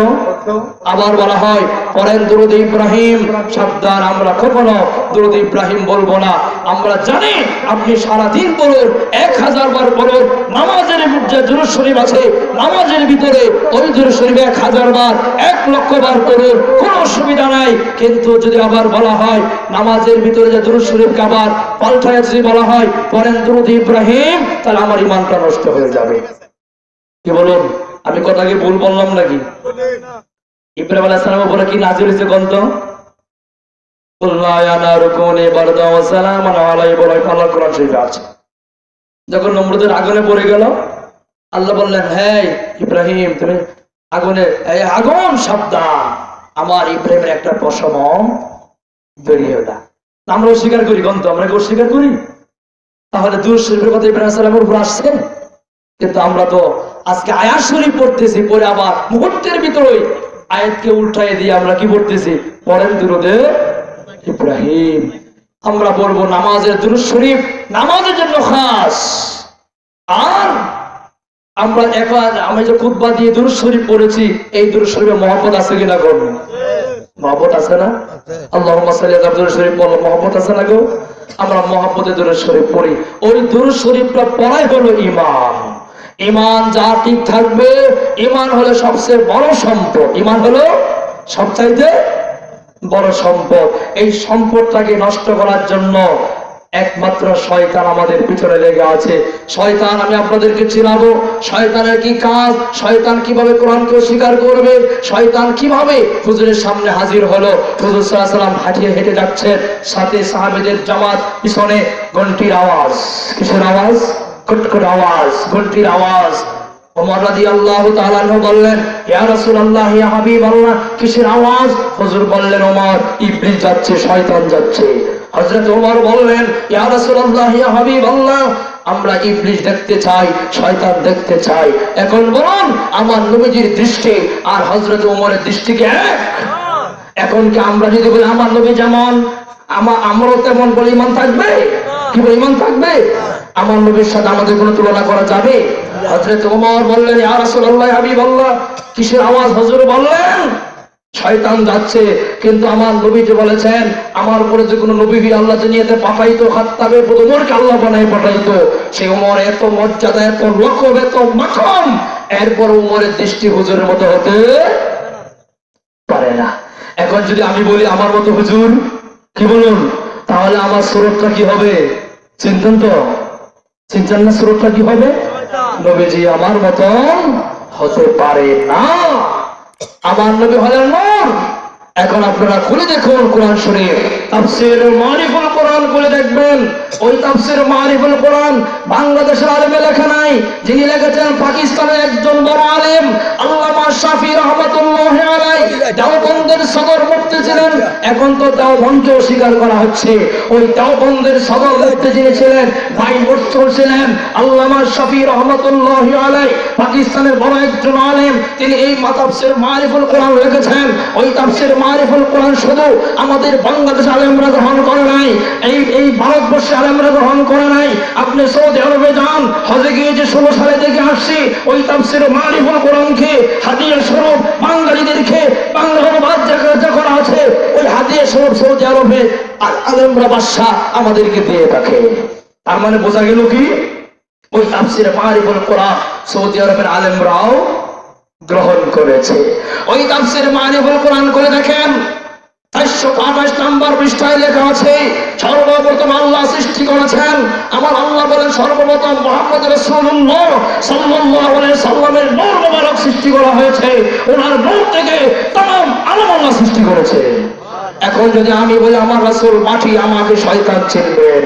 আবার বলা হয় পড়েন দুরূদ ইব্রাহিম। সাবধান, আমরা কখনো দুরূদ ইব্রাহিম বলবো না। আমরা জানি আপনি সারা দিন বলুন, 1000 বার বলুন, নামাজের যে দুরূদ শরীফ আছে নামাজের ভিতরে ওই দুরূদ শরীফ 1000 বার 1 লক্ষ বার পড়ুন, কোনো অসুবিধা নাই। কিন্তু যদি আবার বলা হয় নামাজের ভিতরে যে দুরূদ শরীফকে আবার পাল্টায় যদি বলা হয় পড়েন দুরূদ ইব্রাহিম, তাহলে আমার ঈমানটা নষ্ট হয়ে যাবে। কি বলুন? আমি কথা কি ভুল বললাম নাকি? ইব্রাহিম আলাইহিস সালামের উপরে কি নাযিল হয়েছে কোন তো? কুল্লা ইয়া নারু কুনি বারদান ওয়া সালামান আলা ইব্রাহিম, আল্লাহর কোরআন শরীফে আছে। যখন নমরুদের আগুনে পড়ে গেল, আল্লাহ বললেন, হ্যাঁ ইব্রাহিম তুমি আগুনে, এই আগুন সাবধান, আমার ইব্রাহিমের একটা পশম বেরিয়ে না। আমরা অস্বীকার করি কোন তো? আমরা কি অস্বীকার করি? তাহলে দুরূদ শরীফের কথা ইব্রাহিম আলাইহিস সালামের উপর আসছে, কিন্তু আমরা তো আজকে আয়াত শরীফ পড়তেছি, পড়ে আবার মুহূর্তের ভিতরে আয়াতকে উল্টায় দিয়ে আমরা কি পড়তেছি? পড়েন দুরূদে ইব্রাহিম। আমরা বলবো নামাজের দুরূদ শরীফ নামাজের জন্য খাস। আর আমরা আমি যে খুতবা দিয়ে দুরূদ শরীফ পড়েছি, এই দুরূদ শরীফে মহব্বত আছে কিনা গো? মহব্বত আছে না? আল্লাহুম্মা সাল্লি আলা দুরূদ শরীফ বলো, মহব্বত আছে না গো? আমরা মহব্বতে দুরূদ শরীফ পড়ি। ওই দুরূদ শরীফটা পড়াই হলো ঈমান। ঈমান যা ঠিক থাকবে, ঈমান হলো সবচেয়ে বড় সম্পদ। ঈমান হলো সবচাইতে বড় সম্পদ। এই সম্পদটাকে নষ্ট করার জন্য একমাত্র শয়তান আমাদের পিছনে লেগে আছে। শয়তান, আমি আপনাদেরকে চিনাবো শয়তানের কি কাজ, শয়তান কিভাবে কোরআনকে অস্বীকার করবে, শয়তান কিভাবে হুজুরের সামনে হাজির হলো। হুজুর সাল্লাল্লাহু আলাইহি ওয়াসাল্লাম হাঁটিয়ে হেঁটে যাচ্ছেন, সাথে সাহাবীদের জামাত, পিছনে ঘন্টির আওয়াজ। কিসের আওয়াজ? কটকট আওয়াজ, ঘন্টির আওয়াজ। ওমর রাদিয়াল্লাহু তাআলা আনহু বললেন, ইয়া রাসূলুল্লাহ, ইয়া হাবিবাল্লাহ, কিসের আওয়াজ? হুজুর বললেন, ওমর, ইবলিস যাচ্ছে, শয়তান যাচ্ছে। হযরত ওমর বললেন, ইয়া রাসূলুল্লাহ, ইয়া হাবিবাল্লাহ, আমরা ইবলিস দেখতে চাই, শয়তান দেখতে চাই। এখন বলুন, আমার নবীজির দৃষ্টি আর হযরত ওমরের দৃষ্টি কি এক? এখন কি আমরা যদি বলি আমার নবী যেমন আমরাও তেমন বলে ঈমান থাকবে? কি বলে ঈমান থাকবে? আমার নবীর সাথে আমাদের কোনো তুলনা করা যাবে? হযরত ওমর বললেন, ইয়া রাসূলুল্লাহ, ইয়া হাবিবাল্লাহ, কিসের আওয়াজ? হুজুর বললেন, শয়তান যাচ্ছে। কিন্তু আমার নবী যে বলেছেন, আমার উপরে যে কোনো নবী আল্লাহ দুনিয়াতে পাঠাইতো, খাত্তাবে ওমরকে আল্লাহ বানাই পাঠাইতো। সেই ওমর এত মর্যাদা, এত লকব, এত মাখন, এরপর ওমরের দৃষ্টি হুজুরের মতো হতে পারে না। এখন যদি আমি বলি আমার মতো হুজুর, কি বলুন, তাহলে আমার সুরতটা কি হবে? চিন্তেন তো? চিন্তেন না সুরতটা কি হবে? নবীজি আমার মতন হতে পারে না। আমার নবী হলেন নূর। এখন আপনারা খুলে দেখুন কোরআন শরীফ, তাফসীর মারিফুল কোরআন খুলে দেখবেন। ওই তাফসীর মারিফুল কোরআন বাংলাদেশের আলেমে লেখা নাই, যিনি লিখেছেন পাকিস্তানের একজন বড় আলেম আল্লামা শাফি রাহমাতুল্লাহি আলাইহি। দেওবন্দের সদর মুফতি ছিলেন, এখন তো দেওবন্দকে অস্বীকার করা হচ্ছে। ওই দেওবন্দের সদর মুফতি যিনি ছিলেন, ভাই মুরসল ছিলেন আল্লামা শাফি রাহমাতুল্লাহি আলাইহি, পাকিস্তানের বড় একজন আলেম। তিনি এই তাফসীর মারিফুল কোরআন লিখেছেন। ওই তাফসীর মারিফুল কোরআন শুধু আমাদের বাংলাদেশ আলেমরা গ্রহণ করে নাই, এই ভারতবর্ষে আলেমরা গ্রহণ করে নাই। আপনি সৌদি আরবে যান, হজে গিয়ে যে 16 সালে দেখে আসছি, ওই তাফসীর মারিফুল কোরআনকে হাদিয়া স্বরূপ বাঙালিদেরকে বাংলা অনুবাদ যা করা আছে, ওই হাদিয়া স্বরূপ সৌদি আরবে আলেমরা বাদশা আমাদেরকে দিয়ে থাকে। তার মানে বোঝা গেল কি, ওই তাফসীর মারিফুল কোরআন সৌদি আরবের আলেমরাও গ্রহণ করেছে। ওই তাফসীর মারিফুল কোরআন করে দেখেন, 428 নম্বর পৃষ্ঠায় লেখা আছে, সর্বপ্রথম আল্লাহ সৃষ্টি করেছেন। আমার আল্লাহ বলেন, সর্বপ্রথম মুহাম্মদ রাসূলুল্লাহ সাল্লাল্লাহু আলাইহি সাল্লামের নূর মোবারক সৃষ্টি করা হয়েছে। ওনার নূর থেকে तमाम আলম আল্লাহ সৃষ্টি করেছে। এখন যদি আমি বলি আমার রাসূল মাটি, আমাকে শয়তান চিনবেন।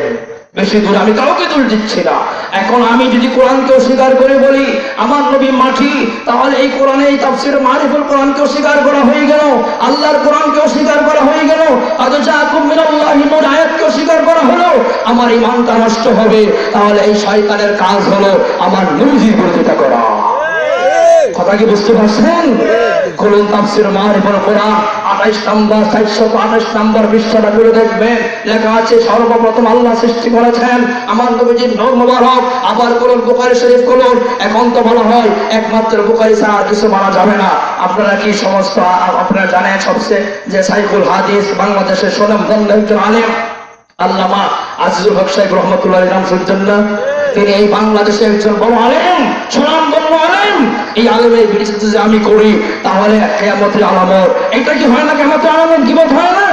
বেশি দূর আমি কাউকে দূর দিচ্ছি না। এখন আমি যদি কোরআনকে অস্বীকার করে বলি আমার নবী মাটি, তাহলে এই কোরআনে এই তাফসীর মারিফুল কোরআনকে অস্বীকার করা হয়ে গেল, আল্লাহর কোরআনকে অস্বীকার করা হয়ে গেল, আযাকুম মিনাল্লাহি নূর আয়াতকে অস্বীকার করা হলো, আমার ঈমানটা নষ্ট হবে। তাহলে এই শয়তানের কাজ হলো আমার নবীজির বিরোধিতা করা। কথা কি বুঝতে পারছেন? খুলুন তাফসীর মারিফুল কোরআন 28 নম্বর 428 নম্বর পৃষ্ঠাটা করে দেখবেন, লেখা আছে সর্বপ্রথম আল্লাহ সৃষ্টি করেছেন আমার নবীজির নূর মুবারক। আবার খুলুন বুখারী শরীফ খুলুন, এখন তো বলা হয় একমাত্র বুখারী ছাড়া আর কিছু মানা যাবে না। আপনারা কি সমস্ত আপনারা জানেন সবচেয়ে যে শাইখুল হাদিস বাংলাদেশের সুনামধন্য একজন আলেম আল্লামা আজিজুল হক সাহেব রহমাতুল্লাহ আলাইহি রাহমাতুল্লাহ, তিনি এই বাংলাদেশে একজন বড় আলেম, সুনামধন্য আলেম। এই আলেমের বিরোধিতা যদি আমি করি তাহলে কিয়ামতের আলামত, এটা কি হয় না? কিয়ামতের আলামত গীবত হয় না?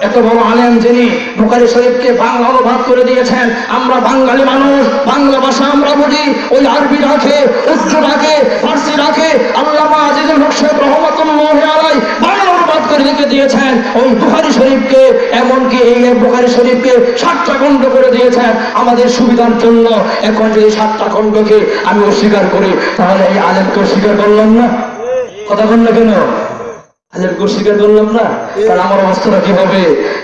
এত বড় আলেম যিনি বুখারী শরীফকে বাংলা অনুবাদ করে দিয়েছেন। আমরা বাঙালি মানুষ, বাংলা ভাষা আমরা বুঝি, ওই আরবি রাখে, উর্দু রাখে, ফার্সি রাখে, আল্লামা আজিজুল হক সাহেব রহমাতুল্লাহ আলাইহি বাংলা অনুবাদ করে লিখে দিয়েছেন ওই বুখারী শরীফকে। এমনকি এই বুখারী শরীফকে 7টা খণ্ড করে দিয়েছেন আমাদের সুবিধার জন্য। এখন যদি 7টা খণ্ডকে আমি অস্বীকার করি তাহলে এই আলেমকে অস্বীকার করলাম না? কথা বল না কেন? আলেমকে অস্বীকার করলাম না? তাহলে আমার অবস্থাটা কি হবে?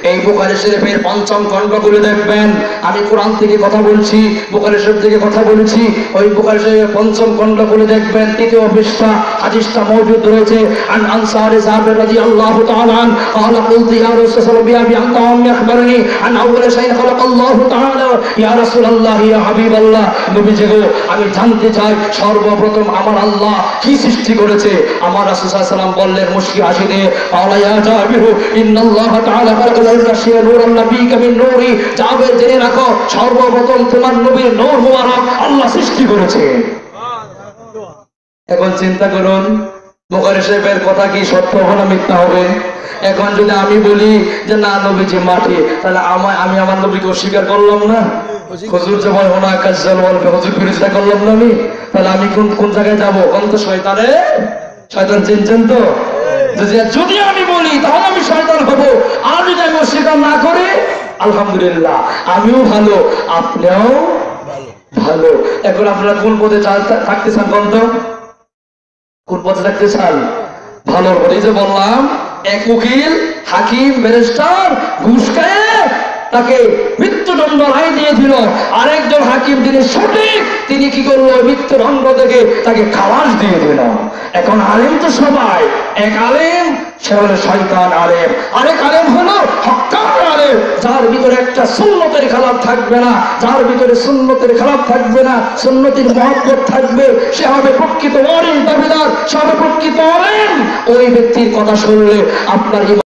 এই বুখারী শরীফের 5ম খণ্ড করে দেখবেন, আমি কোরআন থেকে কথা বলছি, বুখারী শরীফ থেকে কথা বলছি, ওই বুখারী শরীফের 5ম খণ্ড করে দেখবেন 3য় পৃষ্ঠা হাদিসটা মওজুদ রয়েছে। আন আনসারি সাহাবা রাদিয়াল্লাহু তাআলা আন قال قلت يا رسول الله بأبي أنت وأمي أخبرني عن أول شيء خلق الله تعالى يا رسول الله يا حبيب الله। নবীজি গো, আমি জানতে চাই সর্বপ্রথম আমার আল্লাহ কি সৃষ্টি করেছে। আমার রাসূল সাল্লাল্লাহু আলাইহি ওয়াসাল্লাম বললেন মুশকি হাসিতে, قال يا جابر إن الله تعالى خلق الأشياء نور النبي من نوري। জাবের জেনে রাখো সর্বপ্রথম তোমার নবীর নূর মুবারক আল্লাহ সৃষ্টি করেছে। এখন চিন্তা করুন বুখারী শরীফের কথা কি সত্য হবে না মিথ্যা হবে? এখন যদি আমি বলি যে না নবীজি মাটি, তাহলে আমি আমার নবীকে অস্বীকার করলাম না? হুজুর যে বলে ওনা কাজ্জাল বলবে হুজুর বিরোধিতা করলাম না আমি? তাহলে আমি কোন জায়গায় যাবো? কোন তো শয়তানে, শয়তান চিনছেন তো? যদি আমি বলি তাহলে আমি শয়তান হব, আর যদি আমি অস্বীকার না করি আলহামদুলিল্লাহ আমিও ভালো, আপনিও ভালো। এখন আপনারা কোন পথে থাকতে চান? কোন তো কোন পথে থাকতে চান? ভালোর পথে। যে বললাম এক উকিল, হাকিম, ব্যারিস্টার ঘুষ খেয়ে তাকে মৃত্যুদণ্ড রায় দিয়ে দিল। আরেকজন হাকিম যিনি সঠিক তিনি কি করলো? মৃত্যুদণ্ড থেকে তাকে খালাস দিয়ে দিল। এখন আলেম তো সবাই, এক আলেম সে হলো শয়তান আলেম, আরেক আলেম হলো হক্কানি আলেম, যার ভিতরে একটা সুন্নতের খেলাফ থাকবে না, যার ভিতরে সুন্নতের খেলাফ থাকবে না, সুন্নতির মহব্বত থাকবে, সে হবে প্রকৃত আলেম দাবিদার, সে হবে প্রকৃত আলেম। ওই ব্যক্তির কথা শুনলে আপনার